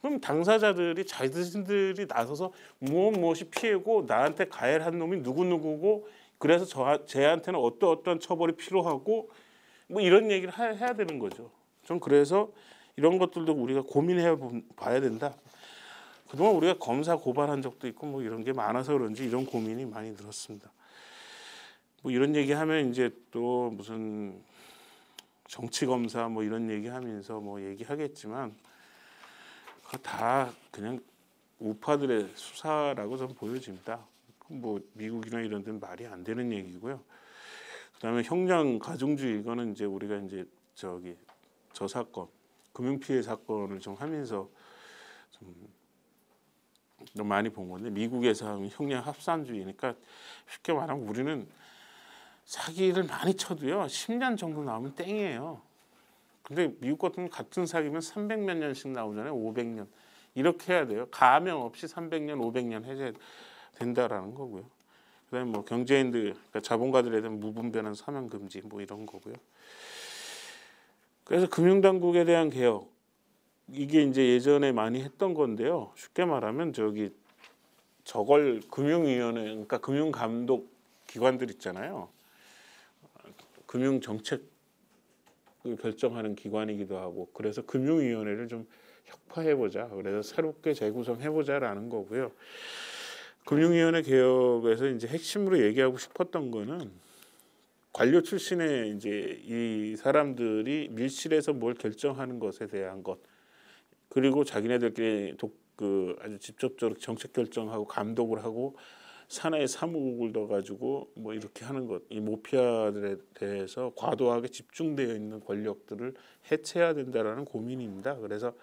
그럼 당사자들이 자신들이 나서서 무엇이 피해고 나한테 가해를 한 놈이 누구누구고 그래서 쟤한테는 어떤 처벌이 필요하고 뭐 이런 얘기를 해야 되는 거죠. 좀 그래서 이런 것들도 우리가 고민해 봐야 된다. 그동안 우리가 검사 고발한 적도 있고 뭐 이런 게 많아서 그런지 이런 고민이 많이 들었습니다. 뭐 이런 얘기하면 이제 또 무슨 정치 검사 뭐 이런 얘기하면서 뭐 얘기하겠지만 다 그냥 우파들의 수사라고 저는 보여집니다. 뭐 미국이나 이런 데는 말이 안 되는 얘기고요. 그다음에 형량 가중주의 이거는 이제 우리가 이제 저 사건 금융피해 사건을 좀 하면서 좀 많이 본 건데 미국에서 하면 형량 합산주의니까 쉽게 말하면 우리는 사기를 많이 쳐도요 10년 정도 나오면 땡이에요. 근데 미국 같은 사기면 300몇 년씩 나오잖아요. 500년 이렇게 해야 돼요. 가명 없이 300년, 500년 해야 된다라는 거고요. 그다음에 뭐 경제인들, 그러니까 자본가들에 대한 무분별한 사면 금지 뭐 이런 거고요. 그래서 금융당국에 대한 개혁 이게 이제 예전에 많이 했던 건데요. 쉽게 말하면 저걸 금융위원회 그러니까 금융감독 기관들 있잖아요. 금융정책을 결정하는 기관이기도 하고 그래서 금융위원회를 좀 혁파해보자. 그래서 새롭게 재구성해보자라는 거고요. 금융위원회 개혁에서 이제 핵심으로 얘기하고 싶었던 거는 관료 출신의 이제 이 사람들이 밀실에서 뭘 결정하는 것에 대한 것 그리고 자기네들끼리 아주 직접적으로 정책 결정하고 감독을 하고 산하의 사무국을 넣어가지고 뭐 이렇게 하는 것, 이 모피아들에 대해서 과도하게 집중되어 있는 권력들을 해체해야 된다라는 고민입니다. 그래서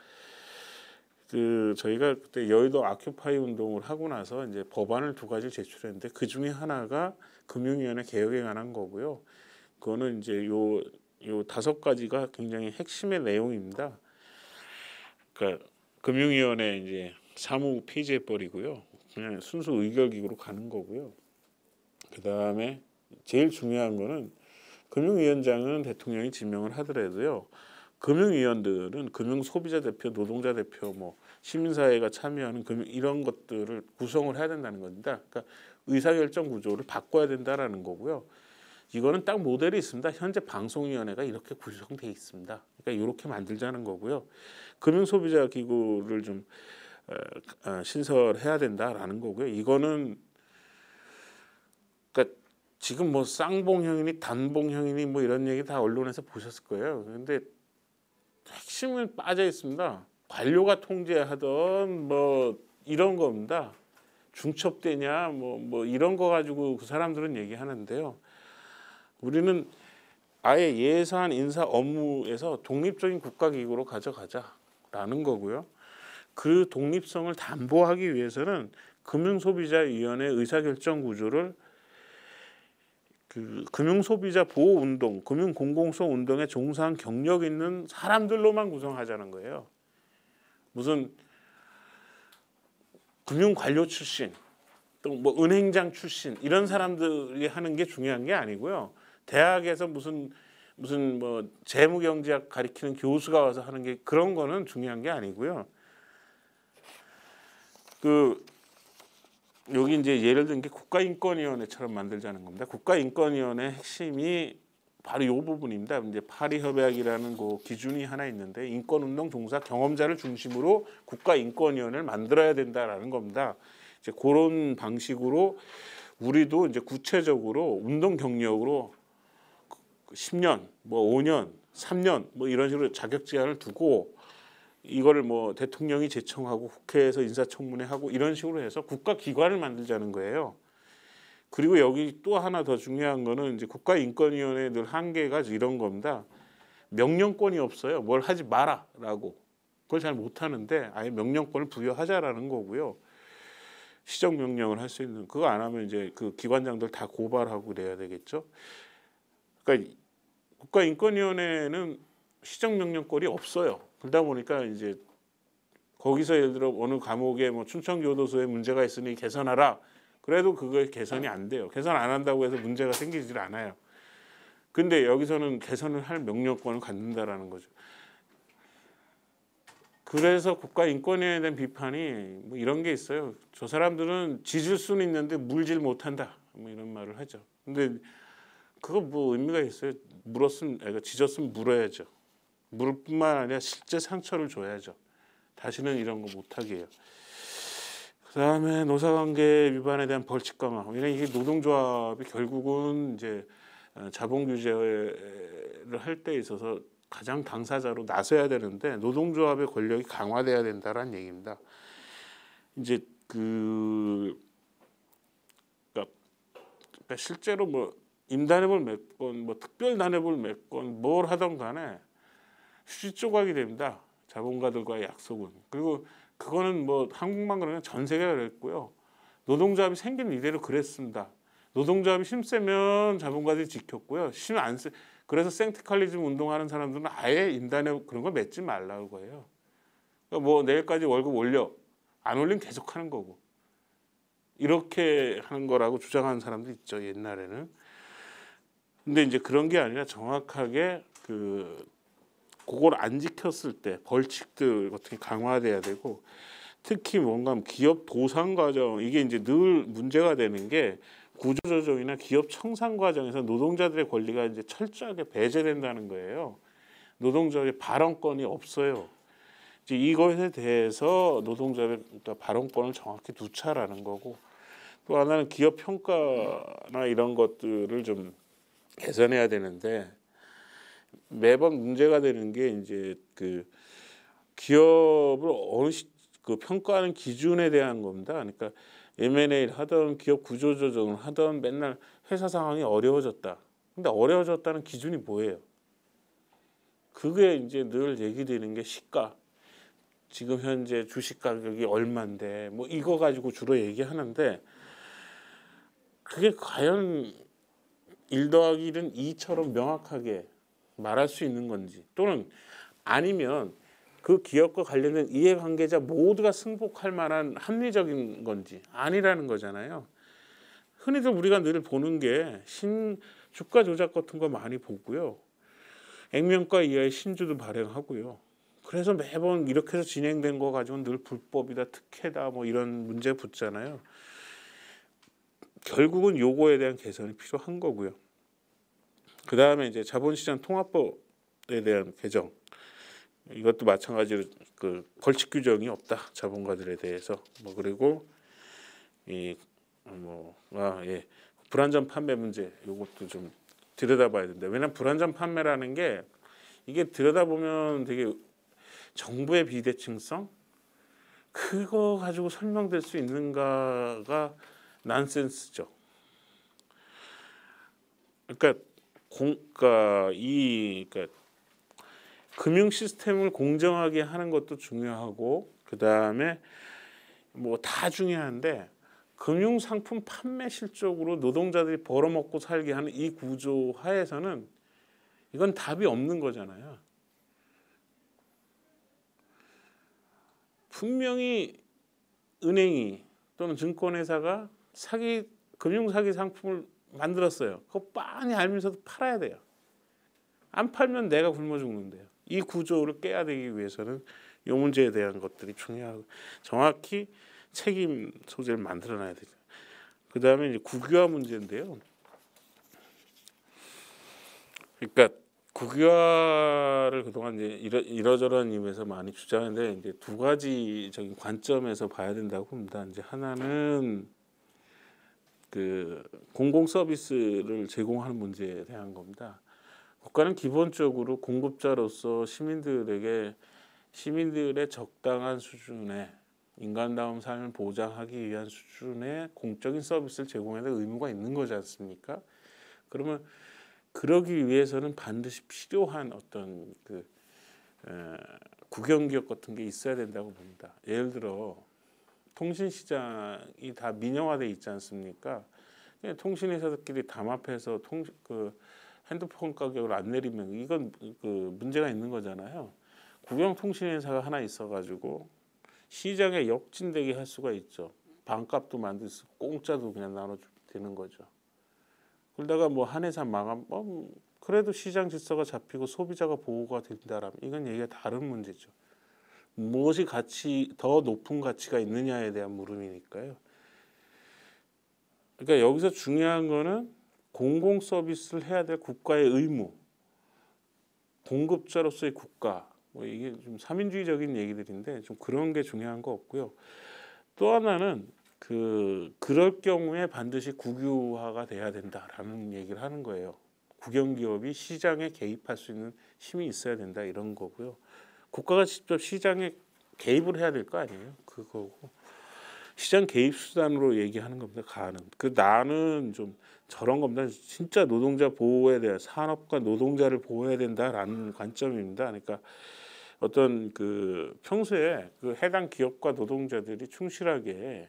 저희가 그때 여의도 아큐파이 운동을 하고 나서 이제 법안을 2가지 제출했는데 그 중에 하나가 금융위원회 개혁에 관한 거고요. 그거는 이제 요 5가지가 굉장히 핵심의 내용입니다. 그러니까 금융위원회 이제 사무국 폐지해 버리고요. 그냥 순수 의결기구로 가는 거고요. 그 다음에 제일 중요한 거는 금융위원장은 대통령이 지명을 하더라도요. 금융위원들은 금융소비자 대표, 노동자 대표, 뭐 시민사회가 참여하는 이런 것들을 구성을 해야 된다는 겁니다. 그러니까 의사결정 구조를 바꿔야 된다라는 거고요. 이거는 딱 모델이 있습니다. 현재 방송위원회가 이렇게 구성되어 있습니다. 그러니까 이렇게 만들자는 거고요. 금융소비자 기구를 좀 신설해야 된다라는 거고요. 이거는 그러니까 지금 뭐 쌍봉형이니 단봉형이니 뭐 이런 얘기 다 언론에서 보셨을 거예요. 그런데 핵심은 빠져 있습니다. 관료가 통제하던 뭐 이런 겁니다. 중첩되냐 뭐 이런 거 가지고 그 사람들은 얘기하는데요. 우리는 아예 예산 인사 업무에서 독립적인 국가기구로 가져가자라는 거고요. 그 독립성을 담보하기 위해서는 금융소비자위원회 의사결정 구조를 금융소비자 보호운동, 금융공공성 운동에 종사한 경력 있는 사람들로만 구성하자는 거예요. 무슨 금융관료 출신, 또 뭐 은행장 출신 이런 사람들이 하는 게 중요한 게 아니고요. 대학에서 무슨 뭐 재무경제학 가리키는 교수가 와서 하는 게 그런 거는 중요한 게 아니고요. 여기 이제 예를 든 게 국가인권위원회처럼 만들자는 겁니다. 국가인권위원회 핵심이 바로 이 부분입니다. 이제 파리 협약이라는 그 기준이 하나 있는데 인권운동 종사 경험자를 중심으로 국가인권위원회를 만들어야 된다라는 겁니다. 이제 그런 방식으로 우리도 이제 구체적으로 운동 경력으로 10년, 뭐 5년, 3년 뭐 이런 식으로 자격 제한을 두고 이거를 뭐 대통령이 제청하고 국회에서 인사청문회 하고 이런 식으로 해서 국가기관을 만들자는 거예요. 그리고 여기 또 하나 더 중요한 거는 이제 국가인권위원회 늘 한계가 이런 겁니다. 명령권이 없어요. 뭘 하지 마라라고. 그걸 잘 못하는데 아예 명령권을 부여하자라는 거고요. 시정명령을 할 수 있는 그거 안 하면 이제 그 기관장들 다 고발하고 그래야 되겠죠. 그러니까 국가인권위원회는 시정명령권이 없어요. 그러다 보니까 이제 거기서 예를 들어 어느 감옥에 뭐 춘천교도소에 문제가 있으니 개선하라. 그래도 그거 개선이 안 돼요. 개선 안 한다고 해서 문제가 생기질 않아요. 근데 여기서는 개선을 할 명령권을 갖는다라는 거죠. 그래서 국가인권위에 대한 비판이 뭐 이런 게 있어요. 저 사람들은 짖을 수는 있는데 물질 못한다. 뭐 이런 말을 하죠. 근데 그거 뭐 의미가 있어요. 짖었으면 물어야죠. 물을 뿐만 아니라 실제 상처를 줘야죠. 다시는 이런 거 못하게 해요. 그다음에 노사관계 위반에 대한 벌칙 강화. 왜냐면 이게 노동조합이 결국은 이제 자본 규제를 할 때 있어서 가장 당사자로 나서야 되는데 노동조합의 권력이 강화돼야 된다라는 얘기입니다. 이제 그러니까 실제로 뭐 임단협을 맺건 뭐 특별단협을 맺건 뭘 하던 간에 휴지 조각이 됩니다. 자본가들과의 약속은. 그리고 그거는 뭐 한국만 그러면 전 세계가 그랬고요. 노동조합이 생긴 이대로 그랬습니다. 노동조합이 힘세면 자본가들이 지켰고요. 힘 안 세. 그래서 생티칼리즘 운동하는 사람들은 아예 임단협 그런 거 맺지 말라고 해요. 그러니까 뭐 내일까지 월급 올려. 안 올리면 계속 하는 거고. 이렇게 하는 거라고 주장하는 사람도 있죠. 옛날에는. 근데 이제 그런 게 아니라 정확하게 그걸 안 지켰을 때 벌칙들 같은 게 강화돼야 되고, 특히 뭔가 기업 도산 과정, 이게 이제 늘 문제가 되는 게 구조조정이나 기업 청산 과정에서 노동자들의 권리가 이제 철저하게 배제된다는 거예요. 노동자의 발언권이 없어요. 이제 이것에 대해서 노동자의 발언권을 정확히 두차라는 거고, 또 하나는 기업 평가나 이런 것들을 좀 개선해야 되는데, 매번 문제가 되는 게 이제 그 기업을 그 평가하는 기준에 대한 겁니다. 그러니까 M&A를 하던 기업 구조조정을 하던 맨날 회사 상황이 어려워졌다. 근데 어려워졌다는 기준이 뭐예요? 그게 이제 늘 얘기되는 게 시가. 지금 현재 주식 가격이 얼마인데 뭐 이거 가지고 주로 얘기하는데, 그게 과연 1 더하기 1은 2처럼 명확하게 말할 수 있는 건지, 또는 아니면 그 기업과 관련된 이해관계자 모두가 승복할 만한 합리적인 건지 아니라는 거잖아요. 흔히들 우리가 늘 보는 게 주가 조작 같은 거 많이 보고요. 액면가 이하의 신주도 발행하고요. 그래서 매번 이렇게 해서 진행된 거 가지고는 늘 불법이다, 특혜다, 뭐 이런 문제 붙잖아요. 결국은 요거에 대한 개선이 필요한 거고요. 그 다음에 이제 자본시장 통합법에 대한 개정, 이것도 마찬가지로 그 벌칙 규정이 없다, 자본가들에 대해서. 뭐 그리고 불안전 판매 문제, 이것도 좀 들여다봐야 된다. 왜냐하면 불안전 판매라는 게 이게 들여다보면 되게 정부의 비대칭성, 그거 가지고 설명될 수 있는가가 난센스죠. 그러니까 금융 시스템을 공정하게 하는 것도 중요하고, 그 다음에 뭐 다 중요한데, 금융 상품 판매 실적으로 노동자들이 벌어먹고 살게 하는 이 구조 하에서는 이건 답이 없는 거잖아요. 분명히 은행이 또는 증권회사가 금융 사기 상품을 만들었어요. 그거 빤히 알면서도 팔아야 돼요. 안 팔면 내가 굶어 죽는데요. 이 구조를 깨야 되기 위해서는 이 문제에 대한 것들이 중요하고, 정확히 책임 소재를 만들어놔야 되죠. 그 다음에 이제 국유화 문제인데요. 그러니까 국유화를 그동안 이제 이러저러한 의미에서 많이 주장했는데, 이제 두 가지적인 관점에서 봐야 된다고 봅니다. 이제 하나는 그 공공 서비스를 제공하는 문제에 대한 겁니다. 국가는 기본적으로 공급자로서 시민들의 적당한 수준의 인간다운 삶을 보장하기 위한 수준의 공적인 서비스를 제공해야 될 의무가 있는 거지 않습니까? 그러면 그러기 위해서는 반드시 필요한 어떤 국영기업 같은 게 있어야 된다고 봅니다. 예를 들어 통신시장이 다 민영화돼 있지 않습니까? 통신회사들끼리 담합해서 핸드폰 가격을 안 내리면 이건 문제가 있는 거잖아요. 국영통신회사가 하나 있어가지고 시장에 역진되게 할 수가 있죠. 반값도 만들 수, 공짜도 그냥 나눠주면 되는 거죠. 그러다가 뭐 한 회사 망하면 그래도 시장 질서가 잡히고 소비자가 보호가 된다라면 이건 얘기가 다른 문제죠. 무엇이 더 높은 가치가 있느냐에 대한 물음이니까요. 그러니까 여기서 중요한 거는 공공 서비스를 해야 될 국가의 의무, 공급자로서의 국가, 뭐 이게 좀 사민주의적인 얘기들인데 좀 그런 게 중요한 거 없고요. 또 하나는 그럴 경우에 반드시 국유화가 돼야 된다라는 얘기를 하는 거예요. 국영기업이 시장에 개입할 수 있는 힘이 있어야 된다, 이런 거고요. 국가가 직접 시장에 개입을 해야 될 거 아니에요. 그거고 시장 개입 수단으로 얘기하는 겁니다. 나는 좀 저런 겁니다. 진짜 노동자 보호에 대한, 산업과 노동자를 보호해야 된다라는 관점입니다. 그러니까 어떤 평소에 해당 기업과 노동자들이 충실하게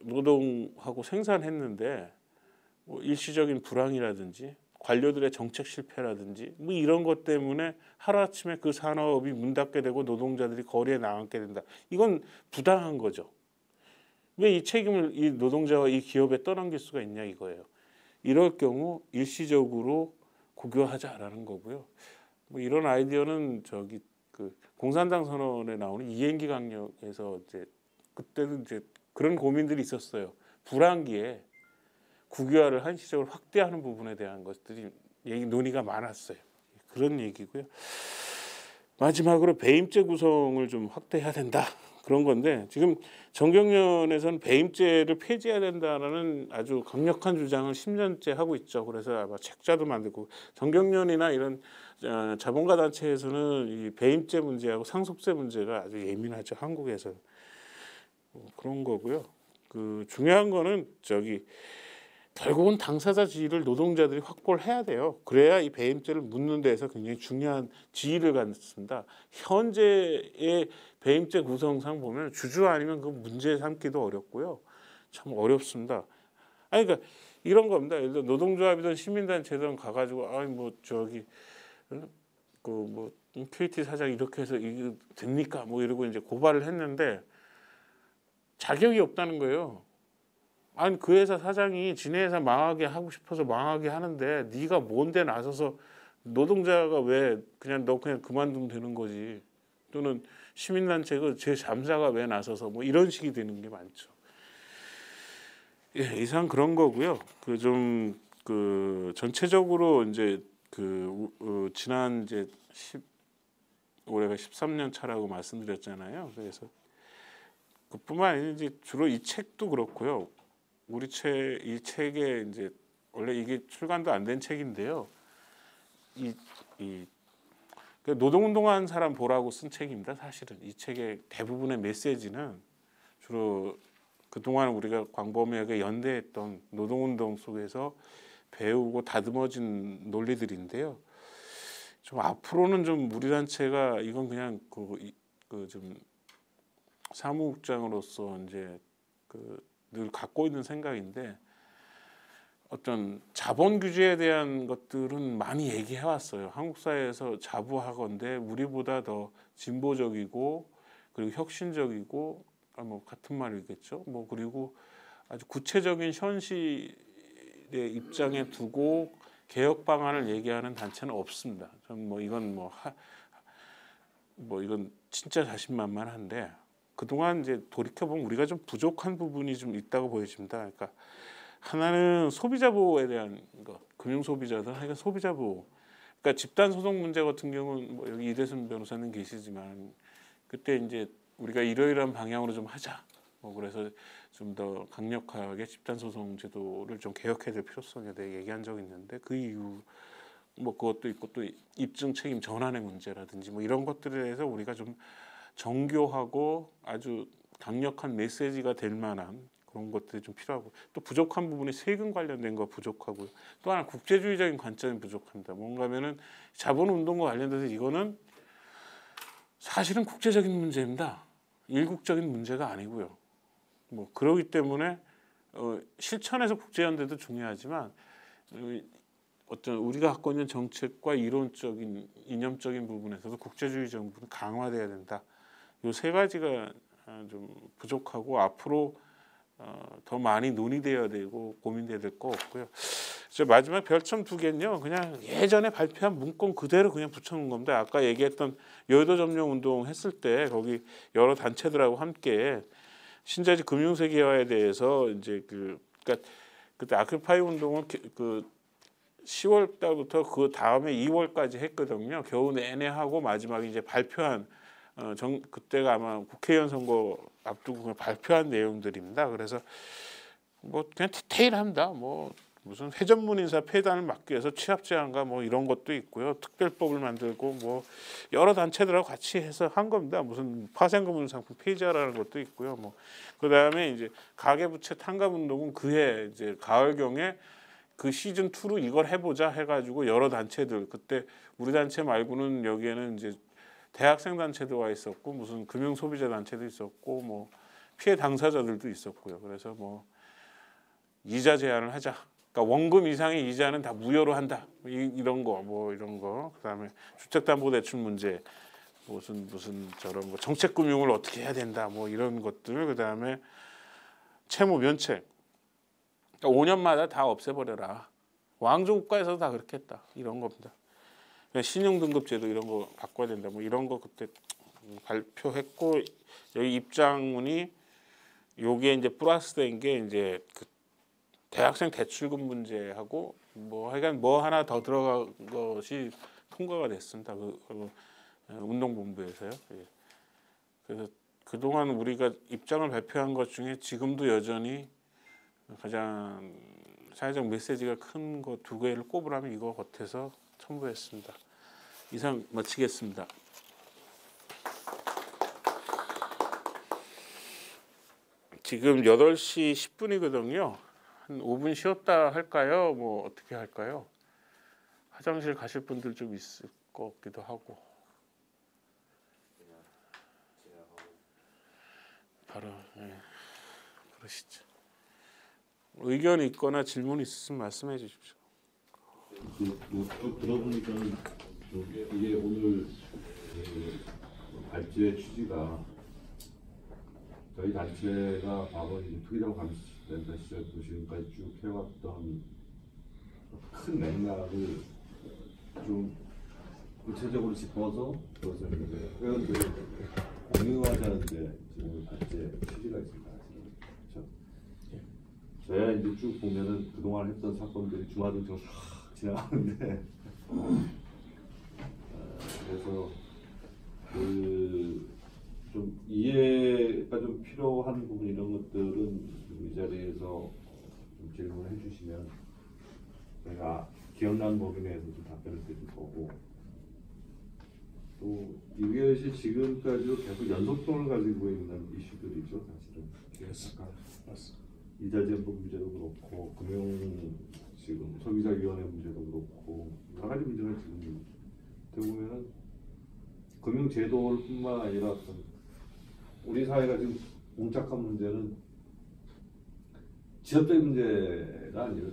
노동하고 생산했는데 뭐 일시적인 불황이라든지 관료들의 정책 실패라든지 뭐 이런 것 때문에 하루아침에 그 산업이 문 닫게 되고 노동자들이 거리에 나가게 된다. 이건 부당한 거죠. 왜 이 책임을 이 노동자와 이 기업에 떠넘길 수가 있냐 이거예요. 이럴 경우 일시적으로 국유화하자라는 거고요. 뭐 이런 아이디어는 저기 그 공산당 선언에 나오는 이행기 강령에서 이제 그때는 이제 그런 고민들이 있었어요. 불황기에 국유화를 한시적으로 확대하는 부분에 대한 것들이 논의가 많았어요. 그런 얘기고요. 마지막으로 배임죄 구성을 좀 확대해야 된다. 그런 건데 지금 정경련에서는 배임죄를 폐지해야 된다라는 아주 강력한 주장을 10년째 하고 있죠. 그래서 아마 책자도 만들고 정경련이나 이런 자본가 단체에서는 이 배임죄 문제하고 상속세 문제가 아주 예민하죠. 한국에서 그런 거고요. 그 중요한 거는 저기 결국은 당사자 지위를 노동자들이 확보를 해야 돼요. 그래야 이 배임죄를 묻는 데에서 굉장히 중요한 지위를 갖습니다. 현재의 배임죄 구성상 보면 주주 아니면 그 문제 삼기도 어렵고요. 참 어렵습니다. 아니 그러니까 이런 겁니다. 예를 들어 노동조합이든 시민단체든 가가지고 아니 뭐 저기 그 뭐 KT 사장 이렇게 해서 이게 됩니까? 뭐 이러고 이제 고발을 했는데 자격이 없다는 거예요. 아니 그 회사 사장이 지네 회사 망하게 하고 싶어서 망하게 하는데 네가 뭔데 나서서 노동자가 왜 그냥 너 그냥 그만두면 되는 거지. 또는 시민단체가 제 잠사가 왜 나서서 뭐 이런 식이 되는 게 많죠. 예, 이상 그런 거고요. 그 좀 그 전체적으로 이제 그 지난 이제 올해가 13년 차라고 말씀드렸잖아요. 그래서 그뿐만 아니라 이제 주로 이 책도 그렇고요. 이 책에 이제 원래 이게 출간도 안 된 책인데요. 그 노동운동한 사람 보라고 쓴 책입니다. 사실은 이 책의 대부분의 메시지는 주로 그동안 우리가 광범위하게 연대했던 노동운동 속에서 배우고 다듬어진 논리들인데요. 좀 앞으로는 좀 우리 단체가 이건 그냥 그 좀 사무국장으로서 이제 늘 갖고 있는 생각인데 어떤 자본 규제에 대한 것들은 많이 얘기해 왔어요. 한국 사회에서 자부하건대 우리보다 더 진보적이고 그리고 혁신적이고 뭐 같은 말이겠죠. 뭐 그리고 아주 구체적인 현실의 입장에 두고 개혁 방안을 얘기하는 단체는 없습니다. 전 뭐 이건 뭐 이건 진짜 자신만만한데 그동안 이제 돌이켜 보면 우리가 좀 부족한 부분이 좀 있다고 보여집니다. 그러니까 하나는 소비자 보호에 대한 거, 금융 소비자든 하여간 소비자 보호. 그러니까 집단 소송 문제 같은 경우는 뭐 여기 이대순 변호사님 계시지만 그때 이제 우리가 이러이러한 방향으로 좀 하자. 뭐 그래서 좀 더 강력하게 집단 소송 제도를 좀 개혁해야 될 필요성에 대해 얘기한 적이 있는데 그 이후 뭐 그것도 있고 또 입증 책임 전환의 문제라든지 뭐 이런 것들에 대해서 우리가 좀 정교하고 아주 강력한 메시지가 될 만한 그런 것들이 좀 필요하고 또 부족한 부분이 세금 관련된 거 부족하고요. 또 하나 국제주의적인 관점이 부족합니다. 뭔가면은 자본운동과 관련돼서 이거는 사실은 국제적인 문제입니다. 일국적인 문제가 아니고요. 뭐 그러기 때문에 실천에서 국제연대도 중요하지만 어떤 우리가 갖고 있는 정책과 이론적인 이념적인 부분에서도 국제주의 정부는 강화돼야 된다. 이 세 가지가 좀 부족하고 앞으로 더 많이 논의돼야 되고 고민돼야 될 거 없고요. 마지막 별점 2개는요. 그냥 예전에 발표한 문건 그대로 그냥 붙여놓은 겁니다. 아까 얘기했던 여의도 점령 운동 했을 때 거기 여러 단체들하고 함께 신자유주의 금융세계화에 대해서 이제 그러니까 그때 아크파이 운동은 그 10월 달부터 그 다음에 2월까지 했거든요. 겨우 내내 하고 마지막에 이제 발표한 그때가 아마 국회의원 선거 앞두고 발표한 내용들입니다. 그래서 뭐 그냥 디테일합니다. 뭐 무슨 회전문 인사 폐단을 막기 위해서 취업 제한과 뭐 이런 것도 있고요. 특별법을 만들고 뭐 여러 단체들하고 같이 해서 한 겁니다. 무슨 파생금융 상품 폐지하라는 것도 있고요. 뭐 그다음에 이제 가계부채 탕감 운동은 그해 이제 가을경에 그 시즌 2로 이걸 해보자 해가지고 여러 단체들 그때 우리 단체 말고는 여기에는 이제 대학생 단체도 와 있었고 무슨 금융 소비자 단체도 있었고 뭐 피해 당사자들도 있었고요. 그래서 뭐 이자 제한을 하자. 그러니까 원금 이상의 이자는 다 무효로 한다. 이런 거 뭐 이런 거. 그다음에 주택담보대출 문제 무슨 저런 뭐 정책금융을 어떻게 해야 된다. 뭐 이런 것들. 그다음에 채무 면책. 그러니까 5년마다 다 없애버려라. 왕조 국가에서도 다 그렇게 했다. 이런 겁니다. 신용등급제도 이런 거 바꿔야 된다. 뭐 이런 거 그때 발표했고 여기 입장문이 요게 이제 플러스된 게 이제 그 대학생 대출금 문제하고 뭐 하여간 뭐 하나 더 들어간 것이 통과가 됐습니다. 그 운동본부에서요. 예. 그래서 그동안 우리가 입장을 발표한 것 중에 지금도 여전히 가장 사회적 메시지가 큰 거 두 개를 꼽으라면 이거 같아서 첨부했습니다. 이상 마치겠습니다. 지금 8시 10분이거든요. 한 5분 쉬었다 할까요? 뭐 어떻게 할까요? 화장실 가실 분들 좀 있을 것 같기도 하고. 바로 그러시죠. 의견 있거나 질문 있으시면 말씀해 주십시오.
쭉 들어보니까 이게 오늘 발주의 취지가 저희 단체가 과거 투기장 감시센터 시절부터 지금까지 쭉 해왔던 큰 맥락을 좀 구체적으로 짚어서 그것을 이제 회원들이 공유하자는 데 지금 단체 취지가 있습니다. 그렇죠? 저야 이제 쭉 보면은 그동안 했던 사건들이 중화등처럼 싹 지나가는데 그래서 좀 이해가 좀 필요한 부분 이런 것들은 이 자리에서 좀 질문을 해주시면 제가 기억나는 범위 내에서 좀 답변을 드릴 거고 또 이것이 지금까지도 계속 연속성을 가지고 있는 이슈들이죠 사실은.
맞습니다.
이자재보 문제도 그렇고 금융 지금 소비자위원회 문제도 그렇고 여러 가지 문제가 지금 어떻게 보면은 금융제도뿐만 아니라 어떤 우리 사회가 지금 봉착한 문제는 지역적인 문제가 아니라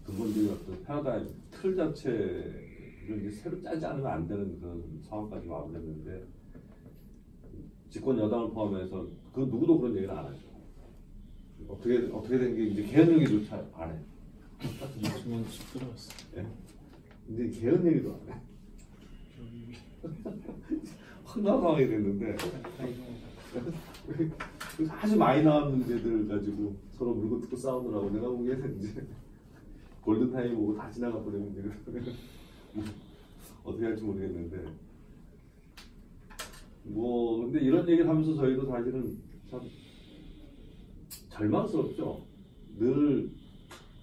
근본적인 어떤 패러다임 틀 자체를 이제 새로 짜지 않으면 안 되는 그런 상황까지 와버렸는데 집권 여당을 포함해서 그 누구도 그런 얘기를 안 하죠. 어떻게 된 게 이제 개헌 얘기조차 안 해.
주문 시끄러웠어.
예? 근데 개헌 얘기도 안 해. 황당하게 됐는데 아주 많이 나온 문제들 가지고 서로 물고 뜯고 싸우느라고 내가 보기에는 이제 골든타임 오고 다 지나가 버리는 문제거든요. 어떻게 할지 모르겠는데 뭐 근데 이런 얘기를 하면서 저희도 사실은 참 절망스럽죠. 늘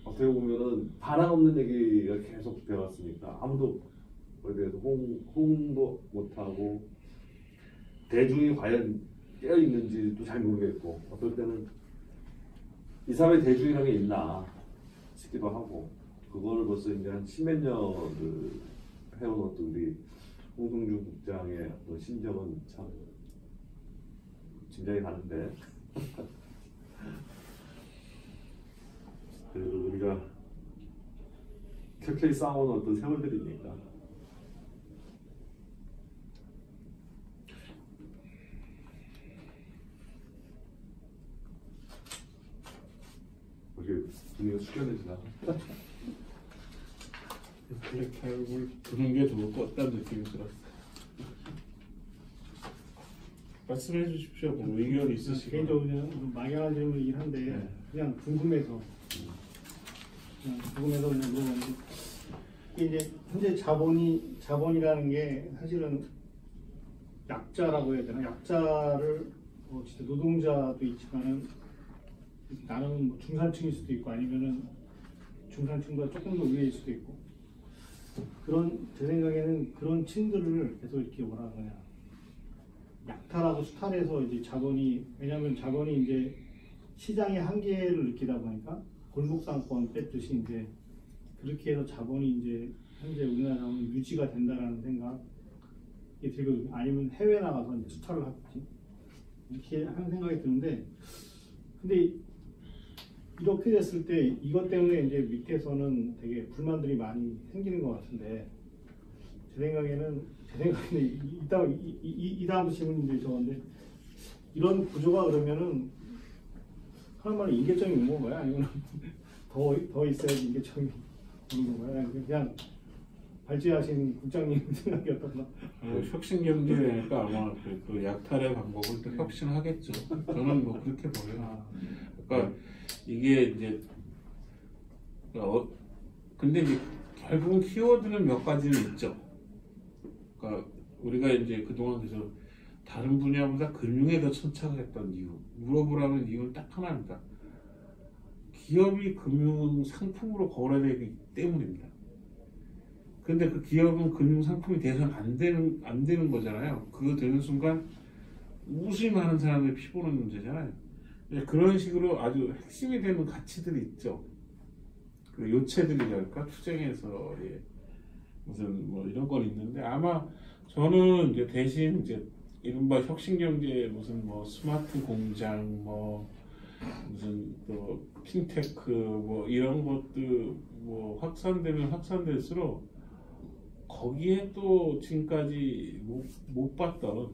어떻게 보면은 반항 없는 얘기가 계속 되어왔으니까 아무도 그에 대해서 호응도 못하고 대중이 과연 깨어 있는지도 잘 모르겠고 어떨 때는 이 사회 대중이라는 게 있나 싶기도 하고 그거를 벌써 이제 한 십몇 년을 해온 어떤 우리 홍승준 국장의 어떤 심정은 참 짐작이 가는데 그래도 우리가 켜켜이 싸운 어떤 세월들이니까 이렇게 분위기가 숙연해지나?
블랙타입을 두는 게 좋을 것 같다는 느낌이 들었어요. 말씀해 주십시오. 뭐 의견 있으시고.
개인적으로 그냥 막연한 질문이긴 한데
네.
그냥 궁금해서 그냥 물어봤는데 이게 이제 현재 자본이라는 게 사실은 약자라고 해야 되나? 약자를 진짜 노동자도 있지만은 나는 뭐 중산층일 수도 있고 아니면은 중산층보다 조금 더 위일 수도 있고 그런 제 생각에는 그런 층들을 계속 이렇게 뭐라 그러냐 약탈하고 수탈해서 이제 자본이 왜냐하면 자본이 이제 시장의 한계를 느끼다 보니까 골목상권 뺐듯이 이제 그렇게 해서 자본이 이제 현재 우리나라 자본이 유지가 된다라는 생각이 들거든요. 아니면 해외 나가서 이제 수탈을 하겠지 이렇게 하는 생각이 드는데 근데 이렇게 됐을 때 이것 때문에 이제 밑에서는 되게 불만들이 많이 생기는 것 같은데 제 생각에는 이 다음 질문인데 저건데 이런 구조가 그러면은 사람 말로 인계점이 있는 건가요? 아니면 더 있어야지 인계점이 있는 건가요? 그냥 발제하신 국장님 생각이 어떤가?
혁신경제니까 아마 그 약탈의 방법을 또 혁신하겠죠. 저는 뭐 그렇게 보여요. 그러니까 이게 이제 근데 이제 결국은 키워드는 몇 가지는 있죠. 그러니까 우리가 이제 그동안 그래서 다른 분야보다 금융에 더 천착했던 이유, 물어보라는 이유는 딱 하나입니다. 기업이 금융 상품으로 거래되기 때문입니다. 근데 그 기업은 금융 상품이 돼서는 안 되는 거잖아요. 그거 되는 순간 우심하는 사람들이 피보는 문제잖아요. 그런 식으로 아주 핵심이 되는 가치들이 있죠. 그 요체들이랄까 투쟁에서 무슨 뭐 이런 건 있는데 아마 저는 이제 대신 이제 이른바 혁신경제 무슨 뭐 스마트 공장 뭐 무슨 또 핀테크 뭐 이런 것들 뭐 확산되면 확산될수록 거기에 또 지금까지 못 봤던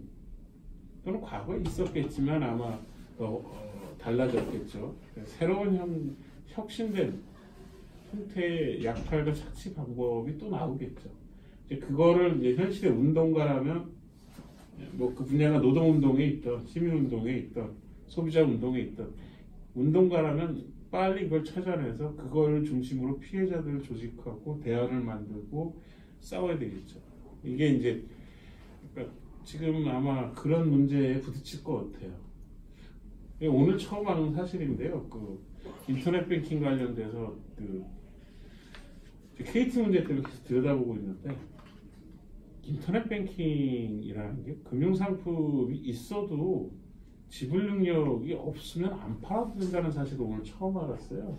또는 과거에 있었겠지만 아마 더 달라졌겠죠. 새로운 혁신된 형태의 약탈과 착취 방법이 또 나오겠죠. 이제 그거를 이제 현실의 운동가라면 뭐 그 분야가 노동운동에 있던 시민운동에 있던 소비자운동에 있던 운동가라면 빨리 그걸 찾아내서 그걸 중심으로 피해자들을 조직하고 대안을 만들고 싸워야 되겠죠. 이게 이제 그러니까 지금 아마 그런 문제에 부딪힐 것 같아요. 오늘 처음 하는 사실인데요. 그 인터넷 뱅킹 관련돼서 그 KT 문제 때문에 계속 들여다보고 있는데 인터넷 뱅킹이라는 게 금융상품이 있어도 지불 능력이 없으면 안 팔아도 된다는 사실을 오늘 처음 알았어요.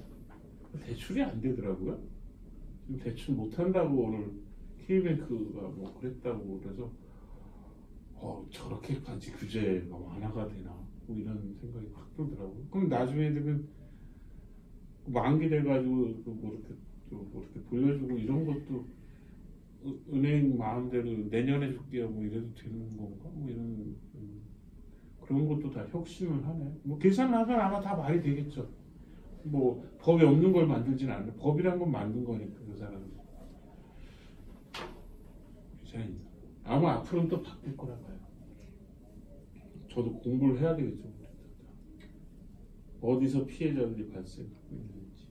대출이 안 되더라고요. 지금 대출 못 한다고 오늘 K뱅크가 뭐 그랬다고 그래서 저렇게까지 규제가 완화가 되나 뭐 이런 생각이 확 들더라고요. 그럼 나중에 되면 만기 돼가지고 뭐 이렇게 돌려주고 이런 것도 은행 마음대로 내년에 줄게요 뭐 이래도 되는 건가 뭐 이런 그런 것도 다 혁신을 하네. 뭐 계산하면 아마 다 말이 되겠죠. 뭐 법이 없는 걸 만들지는 않는 법이란 건 만든 거니까 그 사람은 디자인. 아마 앞으로는 또 바뀔 거라 봐요. 저도 공부를 해야 되겠죠. 어디서 피해자들이 발생하고 있는지.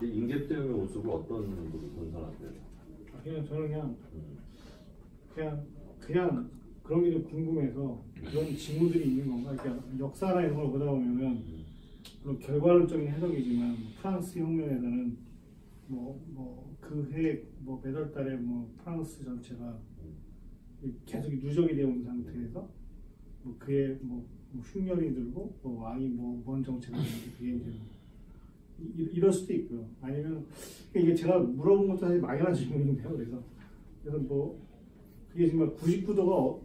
인계점의 모습을 어떤 분으로 전산하세요?
그냥 저는 그냥 그런 게 좀 궁금해서 그런 징후들이 있는 건가? 그러니까 역사나 이런 걸 보다 보면은 물론 결과론적인 해석이지만 프랑스 혁명에서는 그 해 몇 월 달에 프랑스 전체가 계속 누적이 되어 온 상태에서 그의 흉년이 들고 왕이 뭔 정책을 하는지 그게 이제 이럴 수도 있고요. 아니면 이게 제가 물어본 것도 사실 막연한 질문인데요. 그래서 그게 정말 99도가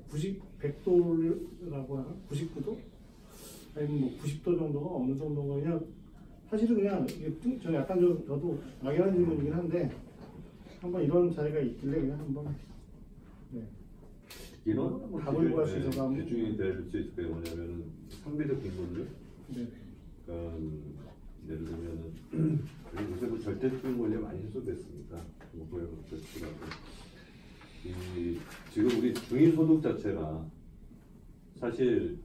100도라고 하나? 99도? 아니면 90도 정도가 어느 정도가 그냥 사실은 그냥 이게 저 약간 저도 막연한 질문이긴 한데 한번 이런 자리가 있길래 그냥 한번
이런
답을 구할 수 있어서 한번
대중이 될 수 있을 게 뭐냐면은 상대적 빈곤율. 그러니까 예를 들면은 요새 뭐 절대적인 권리가 많이 해소됐습니다. 뭐 그거에 그렇더라도 지금 우리 중위소득 자체가 사실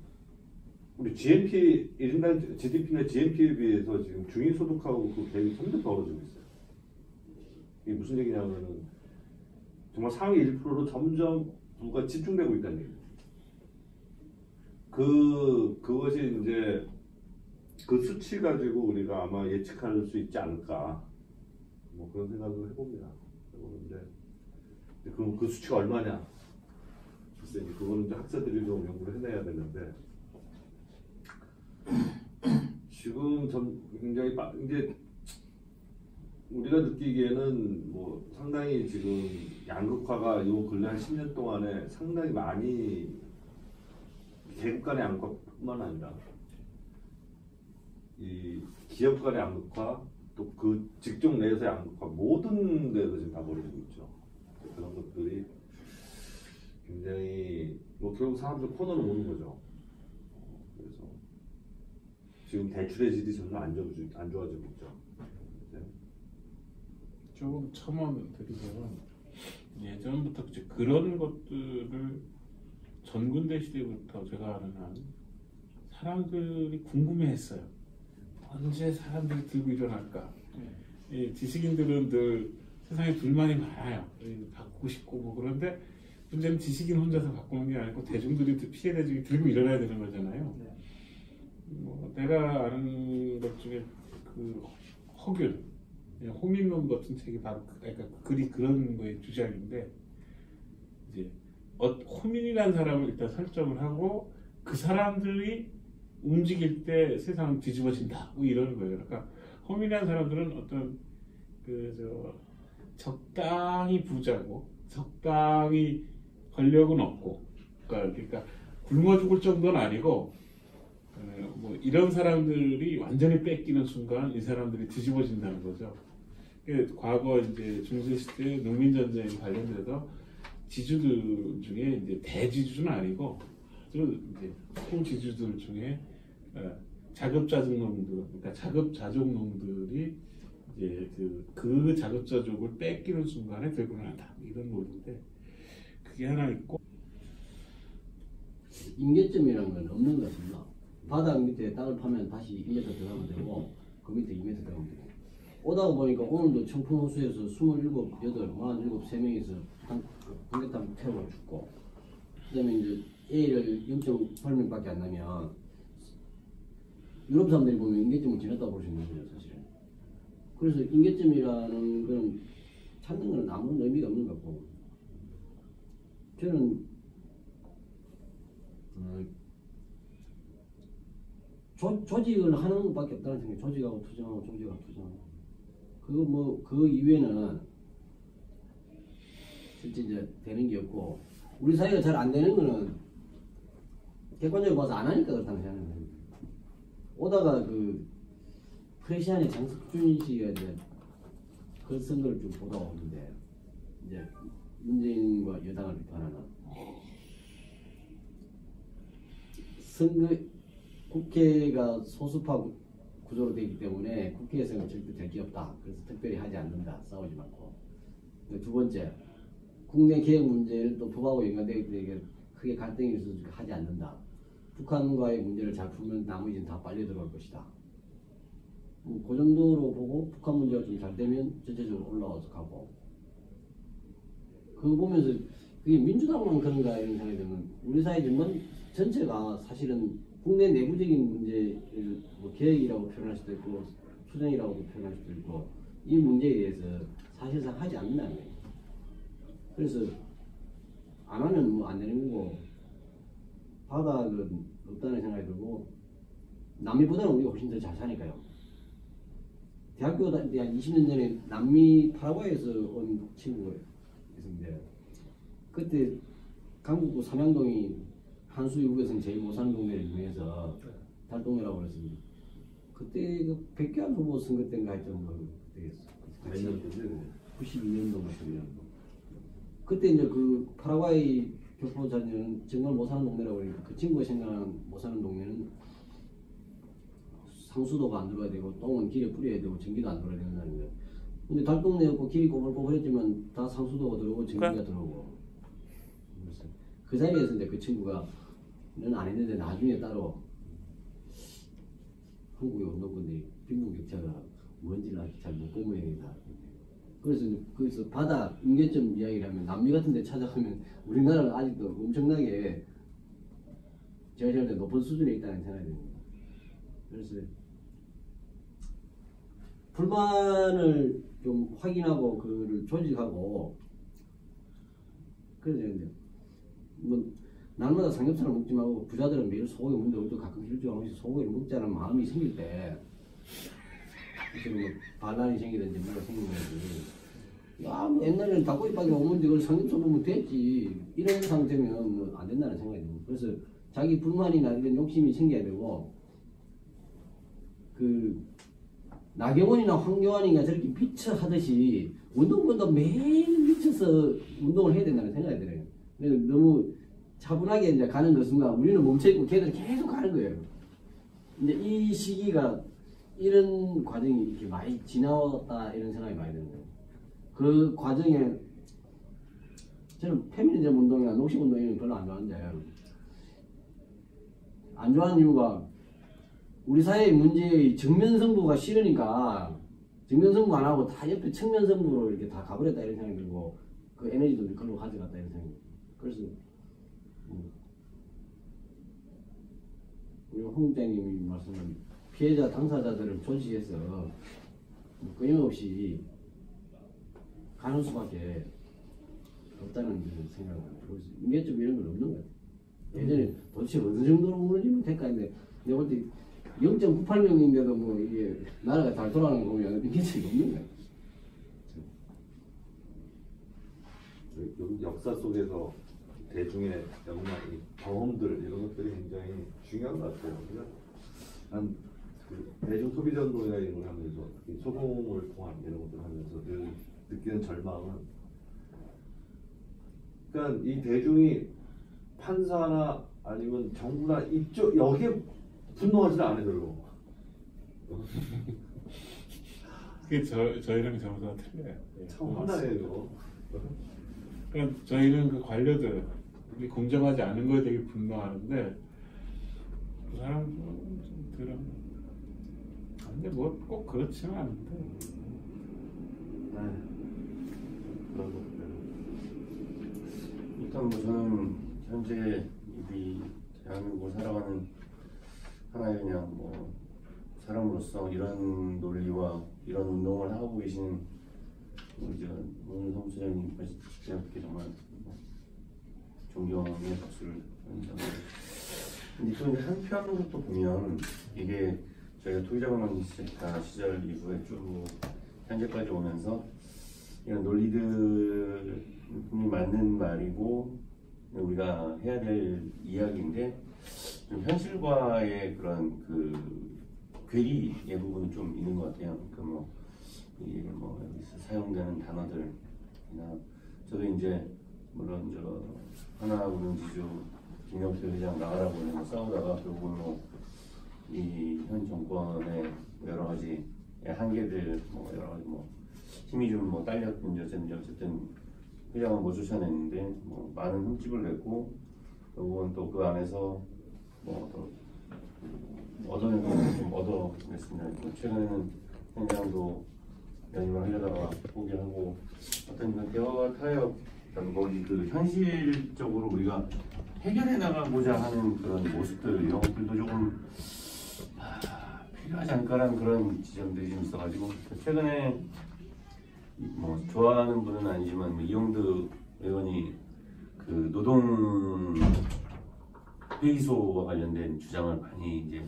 우리 GNP 1인당 GDP나 GNP에 비해서 지금 중위소득하고 그 갭이 점점 벌어지고 있어요. 이게 무슨 얘기냐면은 정말 상위 1%로 점점 부가 집중되고 있다는 얘기예요. 그것이 이제 그 수치 가지고 우리가 아마 예측할 수 있지 않을까 뭐 그런 생각을 해봅니다. 해보는데 그 수치가 얼마냐? 글쎄 그거는 이제 학자들이 좀 연구를 해내야 되는데 지금 굉장히 이제 우리가 느끼기에는 상당히 지금 양극화가 요 근래 한 10년 동안에 상당히 많이 계급 간의 양극화뿐만 아니라 이 기업 간의 양극화 또 그 직종 내에서 양극화 모든 데서 지금 다 벌어지고 있죠. 그런 것들이 굉장히 결국 사람들 코너로 오는 거죠. 그래서 지금 대출의 질이 정말 안 좋아지고 있죠.
조금 첨언드리자면 예전부터 이제 그런 것들을 전근대 시대부터 제가 아는 한 사람들이 궁금해했어요. 언제 사람들이 들고 일어날까? 이 지식인들은 늘 세상에 불만이 많아요. 바꾸고 싶고 뭐 그런데 문제는 지식인 혼자서 바꾸는 게 아니고 대중들이 피해 대중이 들고 일어나야 되는 거잖아요. 뭐 내가 아는 것 중에 그 허균, 호민론 같은 책이 바로 그러니까 글이 그런 거의 주장인데 이제 호민이라는 사람을 일단 설정을 하고 그 사람들이 움직일 때 세상은 뒤집어진다 뭐 이러는 거예요. 그러니까 호민이라는 사람들은 어떤 적당히 부자고 적당히 권력은 없고 그러니까 굶어 죽을 정도는 아니고 뭐 이런 사람들이 완전히 뺏기는 순간 이 사람들이 뒤집어진다는 거죠. 과거 이제 중세시대 농민전쟁 관련돼서 지주들 중에 이제 대지주는 아니고 아주 이제 소지주들 중에 자급자족농들, 그러니까 자급자족농들이 이제 그 자급자족을 뺏기는 순간에 들고 난다 이런 논리인데 그게 하나 있고
임계점이라는 건 없는 것 같습니다. 바닥 밑에 땅을 파면 다시 1m 들어가면 되고 그 밑에 2m 들어가면 되고 오다가 보니까 오늘도 청풍호수에서 27, 8, 47, 3명이서 한개탕 태워 죽고 그 다음에 이제 A를 0.8명밖에 안 나면 유럽 사람들이 보면 임계점을 지났다고 볼 수 있는 거죠 사실은. 그래서 임계점이라는 건 찾는 건 아무런 의미가 없는 것 같고 저는 조직을 하는 것밖에 없다는 생각이 조직하고 투쟁하고 조직하고 투쟁하고 그 이외에는 실제 이제 되는 게 없고 우리 사회가 잘 안 되는 거는 객관적으로 봐서 안 하니까 그렇다는 생각이 듭니다. 오다가 그 프레시안의 장석준 씨가 이제 그 선거를 좀 보다 오는데 이제 문재인과 여당을 비판하는 선거 국회가 소수파 구조로 되기 때문에 국회에서는 절대 될 게 없다. 그래서 특별히 하지 않는다. 싸우지 말고. 두 번째, 국내 개혁 문제를 또 법하고 연관되기 때문에 크게 갈등이 있어서 하지 않는다. 북한과의 문제를 잘 풀면 나머지는 다 빨리 들어올 것이다. 그 정도로 보고 북한 문제가 좀 잘 되면 전체적으로 올라와서 가고 그거 보면서 그게 민주당만 그런가 이런 생각이 들면 우리 사회 전체가 사실은 국내 내부적인 문제를 뭐 개혁이라고 표현할 수도 있고 투쟁이라고도 표현할 수도 있고 이 문제에 대해서 사실상 하지 않는다는 거예요. 그래서 안 하면 뭐 안 되는 거고 바닥은 없다는 생각이 들고 남미보다는 우리가 훨씬 더 잘 사니까요. 대학교 다닐 때 한 20년 전에 남미 파라과이에서 온 친구가 있었는데 그때 강북구 삼양동이 한수 이북에서는 제일 못 사는 동네를 유명해서 달동네라고 그랬습니다. 그때 그 백교환 후보 선거 때인가 했던 거 그때였어. 92년도 같은 년. 그때 이제 그 파라과이 교포 자녀는 정말 못 사는 동네라고 그러니까 그 친구가 생각하는 못 사는 동네는 상수도가 안 들어야 되고 똥은 길에 뿌려야 되고 전기도 안 들어야 된다는 거예요. 근데 달동네였고 길이 꼬불꼬불했지만 다 상수도가 들어오고 전기가 들어오고 그래서 그 자리에서 이제 그 친구가 는 안 했는데 나중에 따로 한국의 운동권들이 빈부격차가 뭔지는 아직 잘 못 본 모양이다. 그래서 거기서 바다 임계점 이야기를 하면 남미 같은 데 찾아가면 우리나라는 아직도 엄청나게 제가 생각할 때 높은 수준에 있다는 생각이 듭니다. 그래서 불만을 좀 확인하고 그를 조직하고 그래야 되는데 뭐 날마다 삼겹살을 먹지 말고 부자들은 매일 소고기 먹는데 우리도 가끔 일주일에 소고기를 먹자는 마음이 생길 때 뭐 반란이 생기든지 뭐가 생기는 거지. 야, 뭐 옛날에는 닭고기밖에 못 먹는데 그걸 삼겹살 먹으면 됐지. 이런 상태면 뭐 안 된다는 생각이 듭니다. 그래서 자기 불만이나 이런 욕심이 생겨야 되고 그 나경원이나 황교안이가 저렇게 미쳐 하듯이 운동권도 매일 미쳐서 운동을 해야 된다는 생각이 들어요. 너무 차분하게 이제 가는 그 순간 우리는 멈춰있고 걔들은 계속 가는 거예요. 이제 이 시기가 이런 과정이 이렇게 많이 지나왔다 이런 생각이 많이 드는 거예요. 그 과정에 저는 페미니즘 운동이나 녹색 운동에는 별로 안 좋아하는데 안 좋아하는 이유가 우리 사회의 문제의 정면 승부가 싫으니까 정면 승부 안 하고 다 옆에 측면 승부로 이렇게 다 가버렸다 이런 생각이 들고 그 에너지도 그걸로 가져갔다 이런 생각이 들고 그래서 우리 홍 국장님이 말씀한 피해자 당사자들을 조직해서 끊임없이 가는 수밖에 없다는 생각을 하고 임계점 이런 건 없는 것 같아요. 예전에 도대체 어느 정도로 무너지면 될까 했는데 내가 볼 때 0.98명인데도 뭐 이게 나라가 잘 돌아가는 거 보면 임계점이 없는 것 같아요.
역사 속에서 대중의 영향이 경험들 이런 것들이 굉장히 중요한 것 같아요. 난 그 대중 소비자 운동이나 이런 걸 하면서 특히 소공을 통한 이런 것들을 하면서 늘 느끼는 절망은 그러니까 이 대중이 판사나 아니면 정부나 이쪽 여기에 분노하지는 않아요 별로.
그게 저희랑 전부 다 틀려요. 예,
참 화나요 이거.
그러니까 저희는 그 관료들 공정하지 않은 거에 되게 분노하는데 그 사람들은 좀 들은. 근데 뭐 꼭 그렇지는 않은데.
그런 것들.
일단 뭐 저는 현재 이 대한민국을 살아가는 하나의 그냥 뭐 사람으로서 이런 논리와 이런 운동을 하고 계신 이제 오늘 사무처장님까지 이렇게 정말 존경의 박수를 드립니다. 근데 또 이제 한편으로 또 보면 이게 저희가 토기자본론 시절 이후에 쭉 현재까지 오면서 이런 논리들이 맞는 말이고 우리가 해야 될 이야기인데 좀 현실과의 그런 그 괴리의 부분이 좀 있는 것 같아요. 그러니까 이게 여기서 사용되는 단어들이나 저도 이제 물론 저 하나운동지주 김영태 회장 나가라고 해서 싸우다가 결국은 이 현 정권의 여러 가지 한계들 여러 가지 힘이 좀 딸렸든지 어쨌든 회장은 못 쫓아냈는데 많은 흠집을 냈고 결국은 또 그 안에서 또 얻어낸 건 좀 얻어냈습니다. 최근에는 회장도 연임을 하려다가 포기하고 어떤 그 대화 타협 그 현실적으로 우리가 해결해 나가고자 하는 그런 모습들 이런 것들도 조금 필요하지 않을까라는 그런 지점들이 좀 있어가지고 최근에 좋아하는 분은 아니지만 이용득 의원이 그 노동 회의소와 관련된 주장을 많이 이제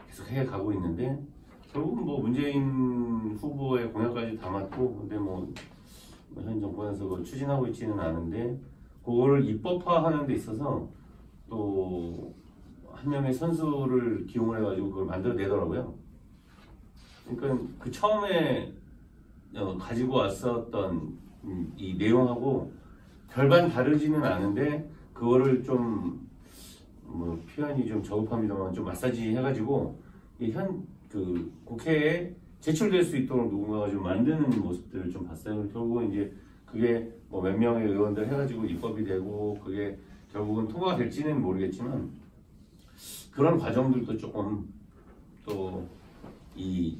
계속 해가고 있는데 결국은 문재인 후보의 공약까지 담았고 근데 현 정권에서 그걸 추진하고 있지는 않은데 그거를 입법화하는 데 있어서 또 한 명의 선수를 기용을 해가지고 그걸 만들어내더라고요. 그러니까 그 처음에 가지고 왔었던 이 내용하고 별반 다르지는 않은데 그거를 좀 표현이 좀 저급합니다만 좀 마사지 해가지고 그 국회에 제출될 수 있도록 누군가가 좀 만드는 모습들을 좀 봤어요. 결국은 이제 그게 몇 명의 의원들 해가지고 입법이 되고 그게 결국은 통과가 될지는 모르겠지만 그런 과정들도 조금 또 이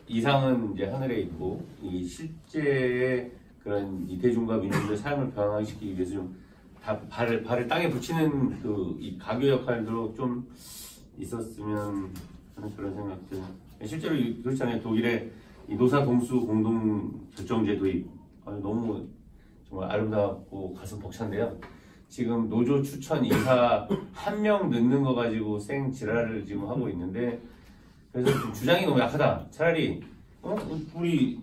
이상은 이제 하늘에 있고 이 실제의 그런 이 대중과 민중들의 삶을 변화시키기 위해서 좀 다 발을 땅에 붙이는 그 이 가교 역할도 좀 있었으면 하는 그런 생각들. 실제로 그렇잖아요. 독일의 이 노사 동수 공동 결정제 도입 너무 정말 아름답고 가슴 벅찬데요. 지금 노조 추천 이사 한 명 넣는 거 가지고 생 지랄을 지금 하고 있는데 그래서 좀 주장이 너무 약하다. 차라리 우리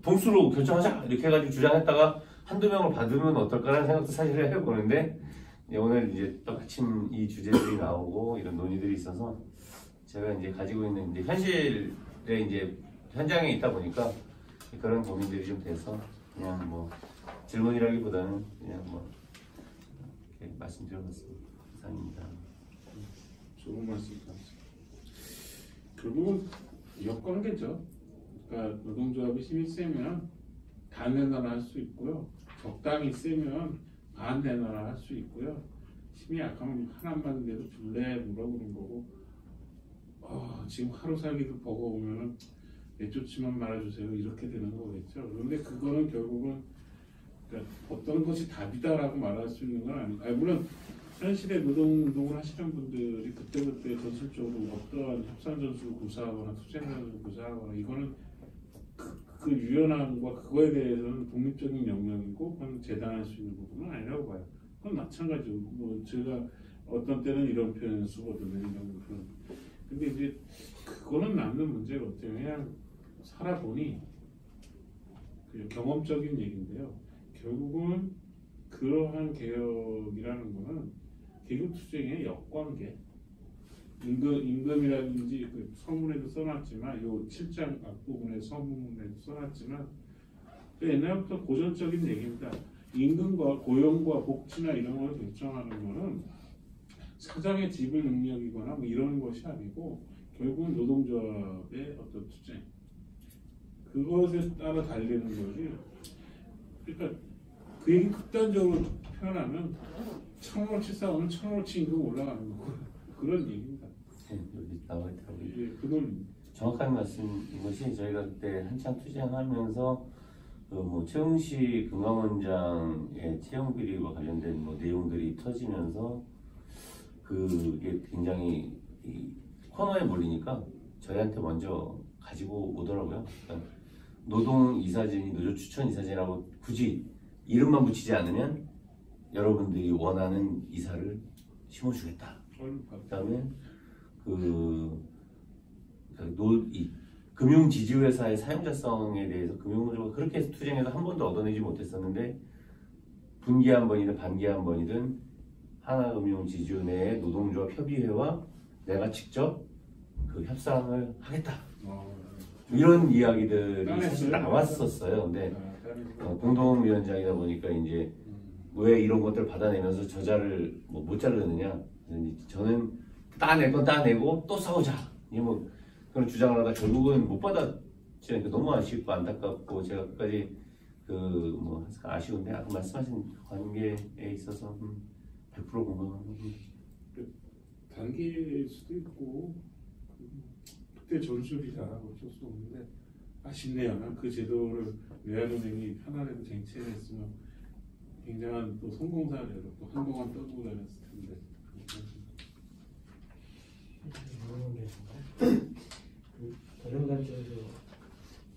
동수로 결정하자 이렇게 해가지고 주장했다가 한두 명을 받으면 어떨까라는 생각도 사실 해보는데 오늘 이제 또 마침 이 주제들이 나오고 이런 논의들이 있어서 제가 이제 가지고 있는 이제 현실에 이제 현장에 있다 보니까 그런 고민들이 좀 돼서 그냥 질문이라기보다는 그냥 이렇게 말씀드려봤습니다. 이상입니다.
좋은 말씀 감사합니다. 결국은 역관계죠. 그러니까 노동조합이 힘이 세면 반대나라 할 수 있고요. 적당히 세면 반대나라 할 수 있고요. 힘이 약하면 하나만 받는데도 줄래 물어보는 거고. 지금 하루 살기도 버거우면은 내쫓지만 말아주세요 이렇게 되는 거겠죠. 그런데 그거는 결국은 그러니까 어떤 것이 답이다라고 말할 수 있는 건 아니고, 물론 현실에 노동운동을 하시는 분들이 그때그때 전술적으로 어떠한 협상 전술을 구사하거나 투쟁 전술을 구사하거나 이거는 그 유연함과 그거에 대해서는 독립적인 영역이고 그건 재단할 수 있는 부분은 아니라고 봐요. 그건 마찬가지고 뭐 제가 어떤 때는 이런 표현을 쓰거든요. 이런 표현. 근데 이제 그거는 남는 문제가 어때요? 그냥 살아보니 그 경험적인 얘기인데요. 결국은 그러한 개혁이라는 거는 계급투쟁의 역관계, 임금이라든지 그 서문에도 써놨지만 요 7장 앞부분에 서문에도 써놨지만 옛날부터 고전적인 얘기입니다. 임금과 고용과 복지나 이런 걸 결정하는 거는 사장의 지불 능력이거나 뭐 이런 것이 아니고 결국은 노동조합의 어떤 투쟁 그것에 따라 달리는 거지. 그러니까 그 얘기 극단적으로 표현하면 천원어치 싸우면 천원어치 임금 올라가는 거 그런 얘기입니다.
여기 나와 있더라고요.
그건
정확한 말씀인 것이 저희가 그때 한창 투쟁하면서 뭐 최웅식 금감원장의 채용 비리와 관련된 뭐 내용들이 터지면서 그게 굉장히 이 코너에 몰리니까 저희한테 먼저 가지고 오더라고요. 그러니까 노동 이사진이 노조 추천 이사진이라고 굳이 이름만 붙이지 않으면 여러분들이 원하는 이사를 심어주겠다. 그다음에 이 금융지주회사의 사용자성에 대해서 금융노조가 그렇게 투쟁해서 한 번도 얻어내지 못했었는데 분기 한 번이든 반기 한 번이든 하나금융지주 내의 노동조합 협의회와 내가 직접 그 협상을 하겠다. 이런 이야기들이 사실 나왔었어요. 근데 공동위원장이다 보니까 이제 왜 이런 것들을 받아내면서 저자를 뭐 못 자르느냐. 저는 따낼 건 따내고 또 싸우자. 뭐 그런 주장을 하다 결국은 못 받았으니까 너무 아쉽고 안타깝고 제가 끝까지 뭐 아쉬운데 아까 말씀하신 관계에 있어서 100% 공감합니다.
단계일 수도 있고 그때 전술이 잘하고 어쩔 수 없는데 아쉽네요. 난 그 제도를 외환은행이 편안하게 쟁취했으면 굉장한 또 성공 사례로 또 한동안 떠들고 다녔을 텐데.
다른 단체에서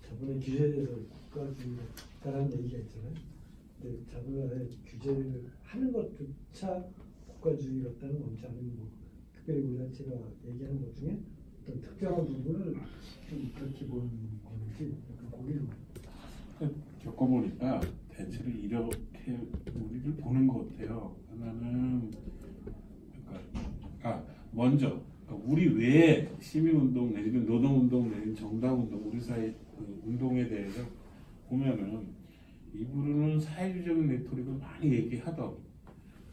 자본의 규제에 대해서 국가주의가 있다는 얘기가 있잖아요. 근데 자본의 규제를 하는 것조차 국가주의 같다는 원치 않은 뭐 특별히 우리 단체가 얘기하는 것 중에 어떤 특별한 부분을 좀 그렇게 보는 건지 약간 고기를
겪어보니까 대체로 이렇게 우리를 보는 것 같아요. 하나는 그러니까 먼저 우리 외에 시민운동 내지는 노동운동 내지는 정당운동 우리 사회 그 운동에 대해서 보면은 일부러는 사회주의적인 레토릭을 많이 얘기하던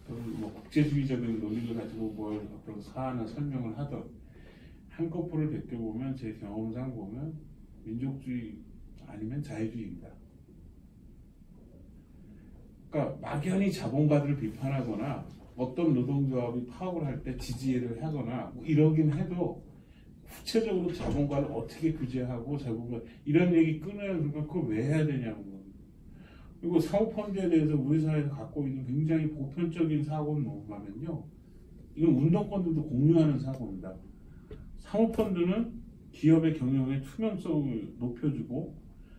또는 뭐 국제주의적인 논리를 가지고 뭘 앞으로 사안을 설명을 하던 한꺼풀을 벗겨보면 제 경험상 보면 민족주의 아니면 자유주의입니다. 그러니까 막연히 자본가들을 비판하거나 어떤 노동조합이 파업을 할 때 지지를 하거나 뭐 이러긴 해도 구체적으로 자본가를 어떻게 규제하고 자본가 이런 얘기 끊어야 되니까 그걸 왜 해야 되냐고. 그리고 사모펀드에 대해서 우리 사회에서 갖고 있는 굉장히 보편적인 사고는 뭐냐면요. 이건 운동권들도 공유하는 사고입니다. 사모펀드는 기업의 경영의 투명성을 높여주고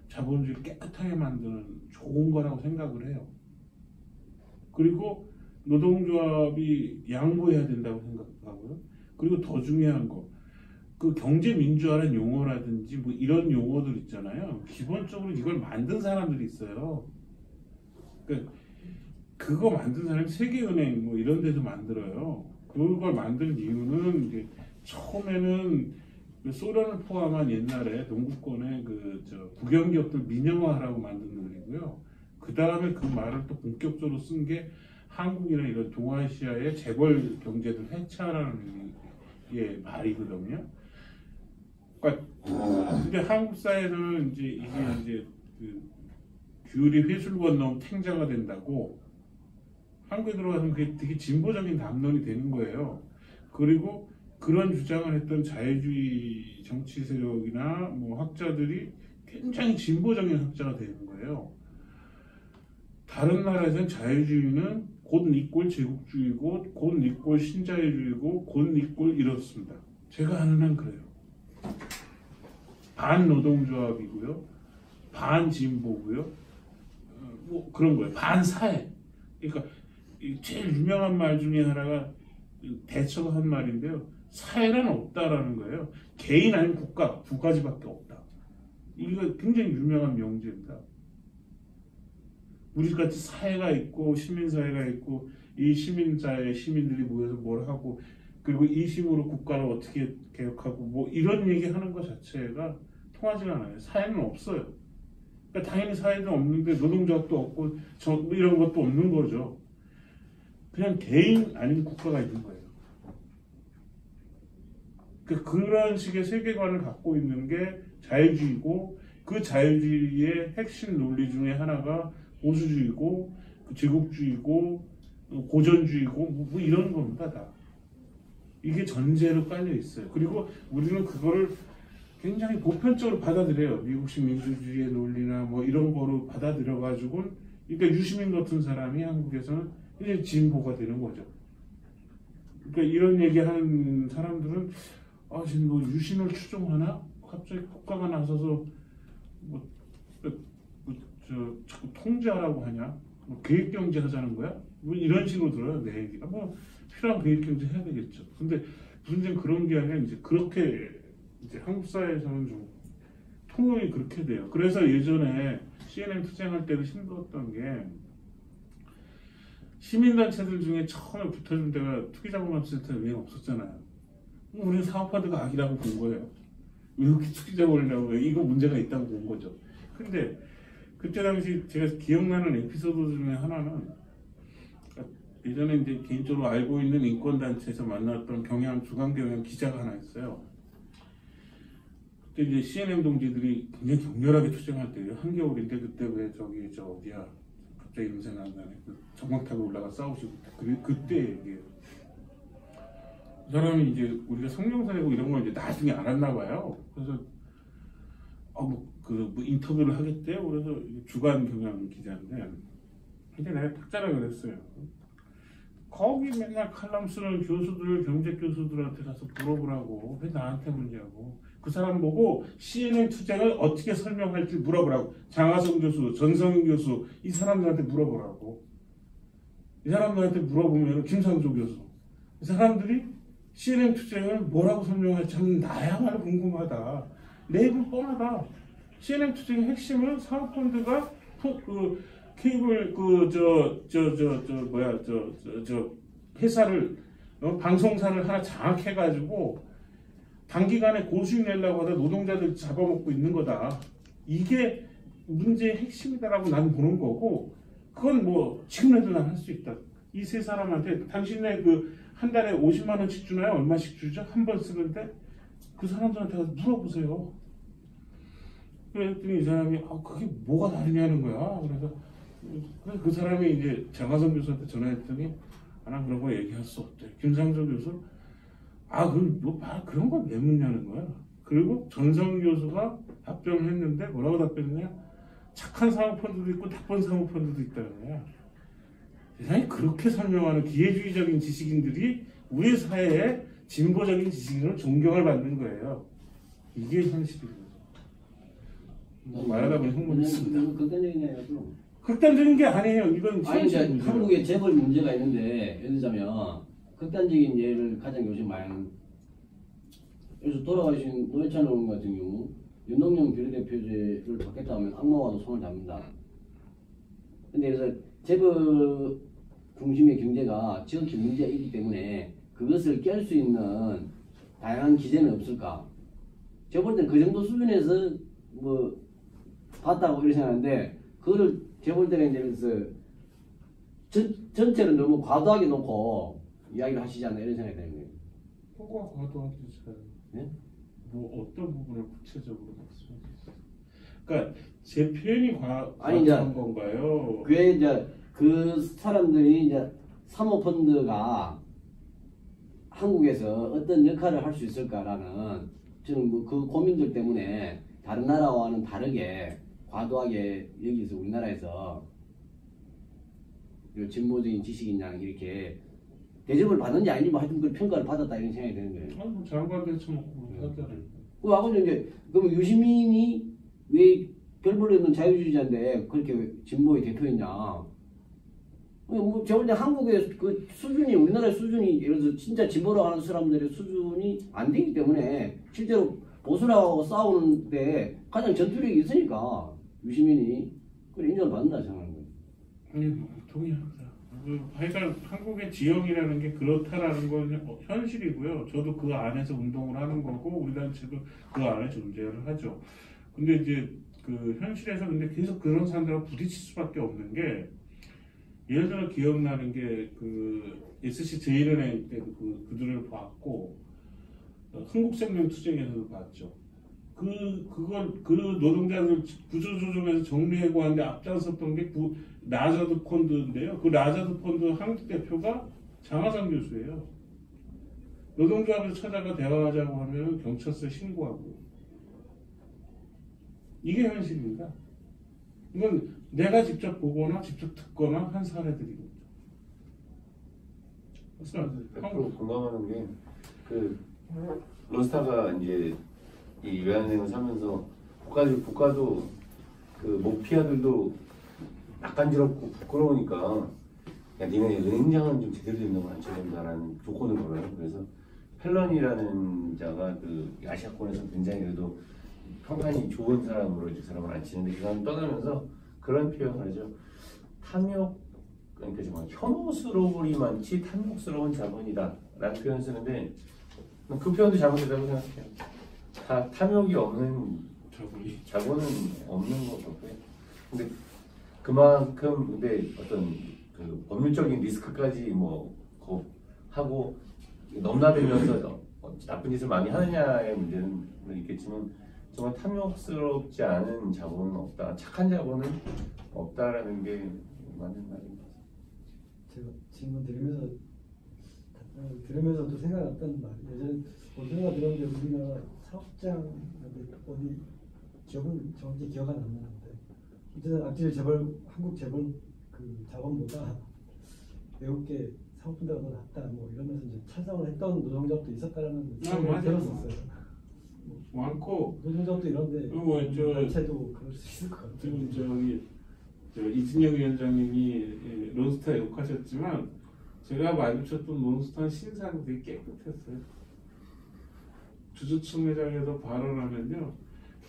자본주의를 깨끗하게 만드는 좋은 거라고 생각을 해요. 그리고 노동조합이 양보해야 된다고 생각하고요. 그리고 더 중요한 거, 그 경제민주화라는 용어라든지 뭐 이런 용어들 있잖아요. 기본적으로 이걸 만든 사람들이 있어요. 그러니까 그거 만든 사람이 세계은행 뭐 이런 데서 만들어요. 그걸 만든 이유는 이제 처음에는 소련을 포함한 옛날에 동구권의 국영기업들 민영화하라고 만든 논리고요. 그 다음에 그 말을 또 본격적으로 쓴 게 한국이나 이런 동아시아의 재벌 경제들 해체하라는 게 말이거든요. 그러니까 근데 한국 사회는 이제 이게 이제 그 귤이 회술 건너면 탱자가 된다고 한국에 들어가서는 그게 되게 진보적인 담론이 되는 거예요. 그리고 그런 주장을 했던 자유주의 정치 세력이나 뭐 학자들이 굉장히 진보적인 학자가 되는 거예요. 다른 나라에서는 자유주의는 곧 이꼴 제국주의고 곧 이꼴 신자유주의고 곧 이꼴 이렇습니다. 제가 아는 한 그래요. 반 노동조합이고요, 반 진보고요, 뭐 그런 거예요. 반 사회. 그러니까 이 제일 유명한 말 중에 하나가 대처가 한 말인데요. 사회는 없다라는 거예요. 개인 아니면 국가 두 가지밖에 없다. 이거 굉장히 유명한 명제입니다. 우리같이 사회가 있고 시민사회가 있고 이 시민사회 시민들이 모여서 뭘 하고 그리고 이 힘으로 국가를 어떻게 개혁하고 뭐 이런 얘기하는 것 자체가 통하지가 않아요. 사회는 없어요. 그러니까 당연히 사회도 없는데 노동조합도 없고 뭐 이런 것도 없는 거죠. 그냥 개인 아니면 국가가 있는 거예요. 그런 식의 세계관을 갖고 있는 게 자유주의고 그 자유주의의 핵심 논리 중에 하나가 보수주의고 제국주의고 고전주의고 뭐 이런 겁니다. 다. 이게 전제로 깔려 있어요. 그리고 우리는 그거를 굉장히 보편적으로 받아들여요. 미국식 민주주의의 논리나 뭐 이런 거로 받아들여 가지고 그러니까 유시민 같은 사람이 한국에서는 이제 진보가 되는 거죠. 그러니까 이런 얘기하는 사람들은 지금 뭐 유신을 추종하나? 갑자기 국가가 나서서 자꾸 통제하라고 하냐? 뭐 계획경제 하자는 거야? 뭐 이런 식으로 들어요, 내 얘기가. 뭐 필요한 계획경제 해야 되겠죠. 근데 문제는 그런 게 아니라 이제 그렇게 이제 한국 사회에서는 좀 통용이 그렇게 돼요. 그래서 예전에 CNN 투쟁할 때도 힘들었던 게 시민단체들 중에 처음에 붙어준 데가 투기자본감센터 왜 없었잖아요. 우리는 사업하다가 악이라고 본 거예요. 왜 이렇게 투기자본이라고 해요? 이거 문제가 있다고 본 거죠. 근데 그때 당시 제가 기억나는 에피소드 중에 하나는 예전에 이제 개인적으로 알고 있는 인권단체에서 만났던 주간경향 기자가 하나 있어요. 그때 이제 CNN 동지들이 굉장히 격렬하게 투쟁할 때예요. 한겨울인데 그때 왜 저 어디야? 갑자기 이름 생각 안 나네. 정막탑에 올라가 싸우시고 그때 얘기예요. 그 사람이 이제 우리가 성명사이고 이런 걸 이제 나중에 알았나 봐요. 그래서 뭐 인터뷰를 하겠대요. 그래서 주간경향 기자인데 근데 내가 딱 자라 그랬어요. 거기 맨날 칼럼 쓰는 교수들, 경제 교수들한테 가서 물어보라고. 왜 나한테 문제하고. 그 사람 보고 CNN 투쟁을 어떻게 설명할지 물어보라고. 장하성 교수, 전성인 교수 이 사람들한테 물어보라고. 이 사람들한테 물어보면 김상조 교수. 이 사람들이 CNN 투쟁을 뭐라고 설명할지 참 나야말로 궁금하다. 내부 뻔하다. CNN 투쟁의 핵심은 사모펀드가 케이블 회사를 방송사를 하나 장악해가지고 단기간에 고수익 내려고 하다 노동자들 잡아먹고 있는 거다. 이게 문제의 핵심이다라고 나는 보는 거고 그건 뭐 지금에도 난 할 수 있다. 이 세 사람한테 당신네 한 달에 50만 원씩 주나요? 얼마씩 주죠? 한 번 쓰는데 그 사람들한테 가서 물어보세요. 그랬더니 이 사람이 그게 뭐가 다르냐는 거야. 그래서 그 사람이 이제 장하성 교수한테 전화했더니 난 그런 거 얘기할 수 없대. 김상조 교수 그런 걸 왜 묻냐는 거야. 그리고 전성 교수가 답변을 했는데 뭐라고 답변했냐? 착한 사모펀드도 있고 나쁜 사모펀드도 있다는 거야. 세상에 그렇게 설명하는 기회주의적인 지식인들이 우리 사회의 진보적인 지식인으로 존경을 받는 거예요. 이게 현실이에요. 말하다 보니 흥분했습니다.
극단적인 게 아니라
극단적인 게 아니에요. 이건
아니 이제
문제예요.
한국에 재벌 문제가 있는데 예를 들자면 극단적인 예를 가장 요즘 많이 그래서 돌아가신 노회찬 의원 같은 경우 윤동영 비례대표제를 받겠다 하면 악마와도 손을 잡는다. 근데 그래서 재벌 중심의 경제가 지극히 문제가 있기 때문에 그것을 깰 수 있는 다양한 기제는 없을까? 제가 볼 때는 그 정도 수준에서 뭐 봤다고 이렇게 생각하는데 그거를 제가 볼 때는 이제 전체를 너무 과도하게 놓고 이야기를 하시지 않나 이런 생각이 드는 거예요.
뭐가 과도하지?
네?
뭐 어떤 부분을 구체적으로 말씀해 주세요. 그러니까 제 표현이
아니, 이제
과한 건가요?
그게 이제 그 사람들이 이제 사모펀드가 한국에서 어떤 역할을 할 수 있을까라는 저는 뭐 그 고민들 때문에 다른 나라와는 다르게 과도하게 여기서 우리나라에서 진보적인 지식인 양 이렇게 대접을 받는지 아닌지 뭐 하여튼 그 평가를 받았다 이런 생각이 드는 거예요.
뭐 장관 대처먹고 하잖아요.
그 아버지 이제 그럼 유시민이 왜 별볼로 있는 자유주의자인데 그렇게 진보의 대표였냐? 뭐 제가 볼 때 한국의 그 수준이 우리나라의 수준이 예를 들어서 진짜 진보로 하는 사람들의 수준이 안 되기 때문에 실제로 보수라고 싸우는데 가장 전투력이 있으니까 유시민이 그걸 인정을 받는다 생각하는 거예요.
아니 뭐 동의합니다. 하여간 한국의 지형이라는 게 그렇다라는 건 현실이고요. 저도 그 안에서 운동을 하는 거고 우리 단체도 그 안에 존재를 하죠. 근데 이제 그 현실에서 근데 계속 그런 사람들하고 부딪힐 수밖에 없는 게 예를 들어 기억나는 게 그 SC제일은행 때 그들을 봤고 흥국생명투쟁에서도 봤죠. 그 노동자들 구조조정에서 정리해고하는데 앞장섰던 게 라자드 펀드인데요. 그 라자드 펀드 한국 대표가 장하상 교수예요. 노동조합에서 찾아가 대화하자고 하면 경찰서에 신고하고. 이게 현실입니다. 이건 내가 직접 보거나 직접 듣거나 한 사례들이거든요. 그래서
100% 공감하는 게 그 론스타가 이제 이 외환은행을 사면서 국가도 그 모피아들도 낯간지럽고 부끄러우니까 야 니네 은행장은 좀 제대로 된 놈을 앉혀야 된다라는 조건을 걸어요. 그래서 펠런이라는 자가 그 아시아권에서 굉장히 그래도 평판이 좋은 사람으로 이제 사람을 앉히는데 그 사람 떠나면서 그런 표현을 하죠. 탐욕 그러니까 정말 혐오스러우리만치 탐욕스러운 자본이다 라는 표현을 쓰는데 그 표현도 잘못됐다고 생각해요. 다 탐욕이 없는 자본은 없는 것 같고요. 근데 그만큼 근데 어떤 그 법률적인 리스크까지 뭐 하고 넘나들면서 나쁜 짓을 많이 하느냐의 문제는 있겠지만 정말 탐욕스럽지 않은 자본은 없다. 착한 자본은 없다라는 게 맞는 말입니다.
제가 질문 들으면서도 생각났던 말이 예전에 어디가 들었는데 우리나라 사업장 어디 기업은 정확히 기억 안 나는데 어쨌든 악질 재벌 한국 재벌 그 자본보다 외국계 사업분야가 더 낫다 뭐 이러면서 이제 찬성을 했던 노동자도 있었다라는 생각을 들었었어요.
많고
노동자도 이런데 단체도 그럴 수 있을 것 같아요.
지금 이진영 위원장님이 론스타 욕하셨지만 제가 마주쳤던 론스타 신사도 되게 깨끗했어요. 주주총회장에서 발언하면요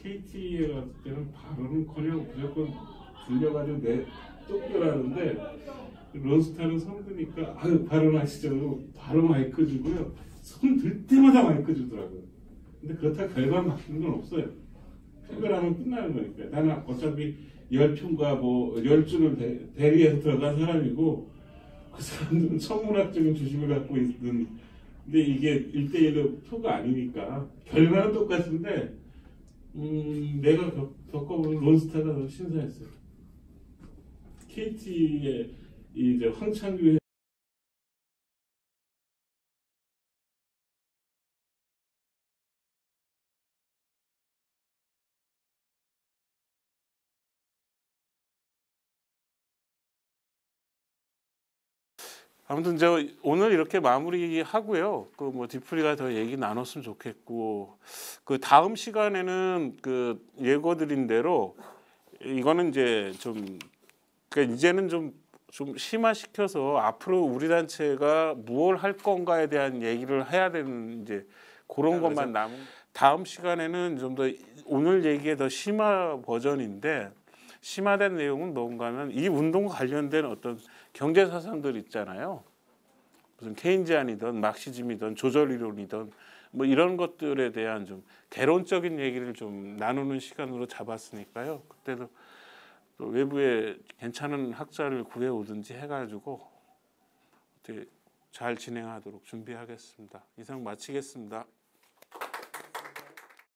KT에 갔을 때는 발언은커녕 무조건 불려가지고 쫓겨나는데 론스타는 선두니까 아유 발언하시죠. 바로 마이크 주고요. 손 들 때마다 마이크 주더라고요. 근데 그렇다고 결과 바뀌는 건 없어요. 표결하면 끝나는 거니까. 나는 어차피 10표가 뭐 10주를 대리해서 들어간 사람이고 그 사람들은 천문학적인 주식을 갖고 있는 근데 이게 1대1로 표가 아니니까 결과는 똑같은데 내가 겪어보는 론스타가 더 신선했어요. KT의 이제 황창규 아무튼 오늘 이렇게 마무리하고요. 그 뭐 뒤풀이가 더 얘기 나눴으면 좋겠고 그 다음 시간에는 그 예고드린 대로 이거는 이제 좀 그러니까 이제는 좀 심화시켜서 앞으로 우리 단체가 무엇을 할 건가에 대한 얘기를 해야 되는 이제 그런 것만 남은 다음 시간에는 좀 더 오늘 얘기의 더 심화 버전인데 심화된 내용은 뭔가는 이 운동과 관련된 어떤 경제 사상들 있잖아요. 무슨 케인지안이든 막시즘이든 조절 이론이든 뭐 이런 것들에 대한 좀 개론적인 얘기를 좀 나누는 시간으로 잡았으니까요. 그때도 또 외부에 괜찮은 학자를 구해 오든지 해가지고 어떻게 잘 진행하도록 준비하겠습니다. 이상 마치겠습니다.